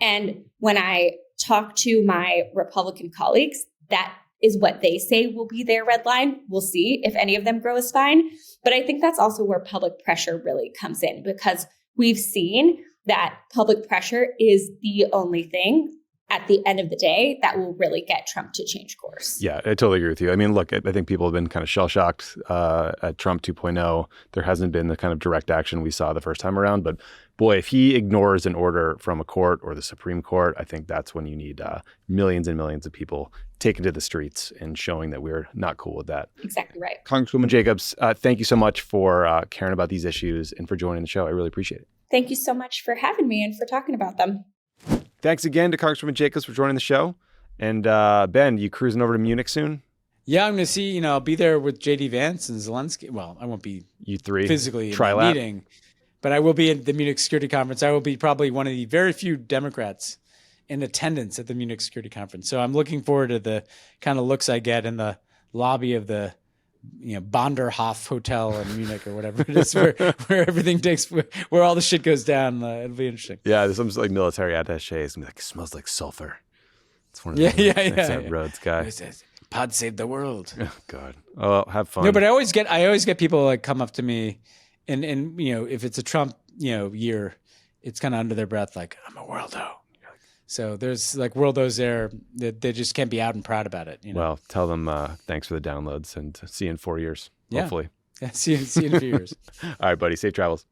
And when I talk to my Republican colleagues, that is what they say will be their red line. We'll see if any of them grow a spine. But I think that's also where public pressure really comes in, because we've seen that public pressure is the only thing at the end of the day that will really get Trump to change course. Yeah, I totally agree with you. I mean, look, I think people have been kind of shell-shocked at Trump 2.0. There hasn't been the kind of direct action we saw the first time around. But boy, if he ignores an order from a court or the Supreme Court, I think that's when you need millions and millions of people taken to the streets and showing that we're not cool with that. Exactly right. Congresswoman Jacobs, thank you so much for caring about these issues and for joining the show. I really appreciate it. Thank you so much for having me and for talking about them. Thanks again to Congresswoman Jacobs for joining the show. And Ben, you cruising over to Munich soon? Yeah, I'm going to see, I'll be there with JD Vance and Zelensky. Well, I won't be you three physically in the meeting, but I will be at the Munich Security Conference. I will be probably one of the very few Democrats in attendance at the Munich Security Conference. So I'm looking forward to the kind of looks I get in the lobby of the Bonderhof Hotel in Munich or whatever it is, where everything where all the shit goes down. It'll be interesting. Yeah, there's some like military attaches. Like, it smells like sulfur. It's one of the Rhodes guy. Pod saved the world. Oh God. Oh, well, have fun. No, but I always get people like come up to me, and if it's a Trump year, it's kind of under their breath like, I'm a worldo. So there's like worldos there that they just can't be out and proud about it. Well, tell them thanks for the downloads and see you in 4 years, hopefully. Yeah, see you in a few years. All right, buddy. Safe travels.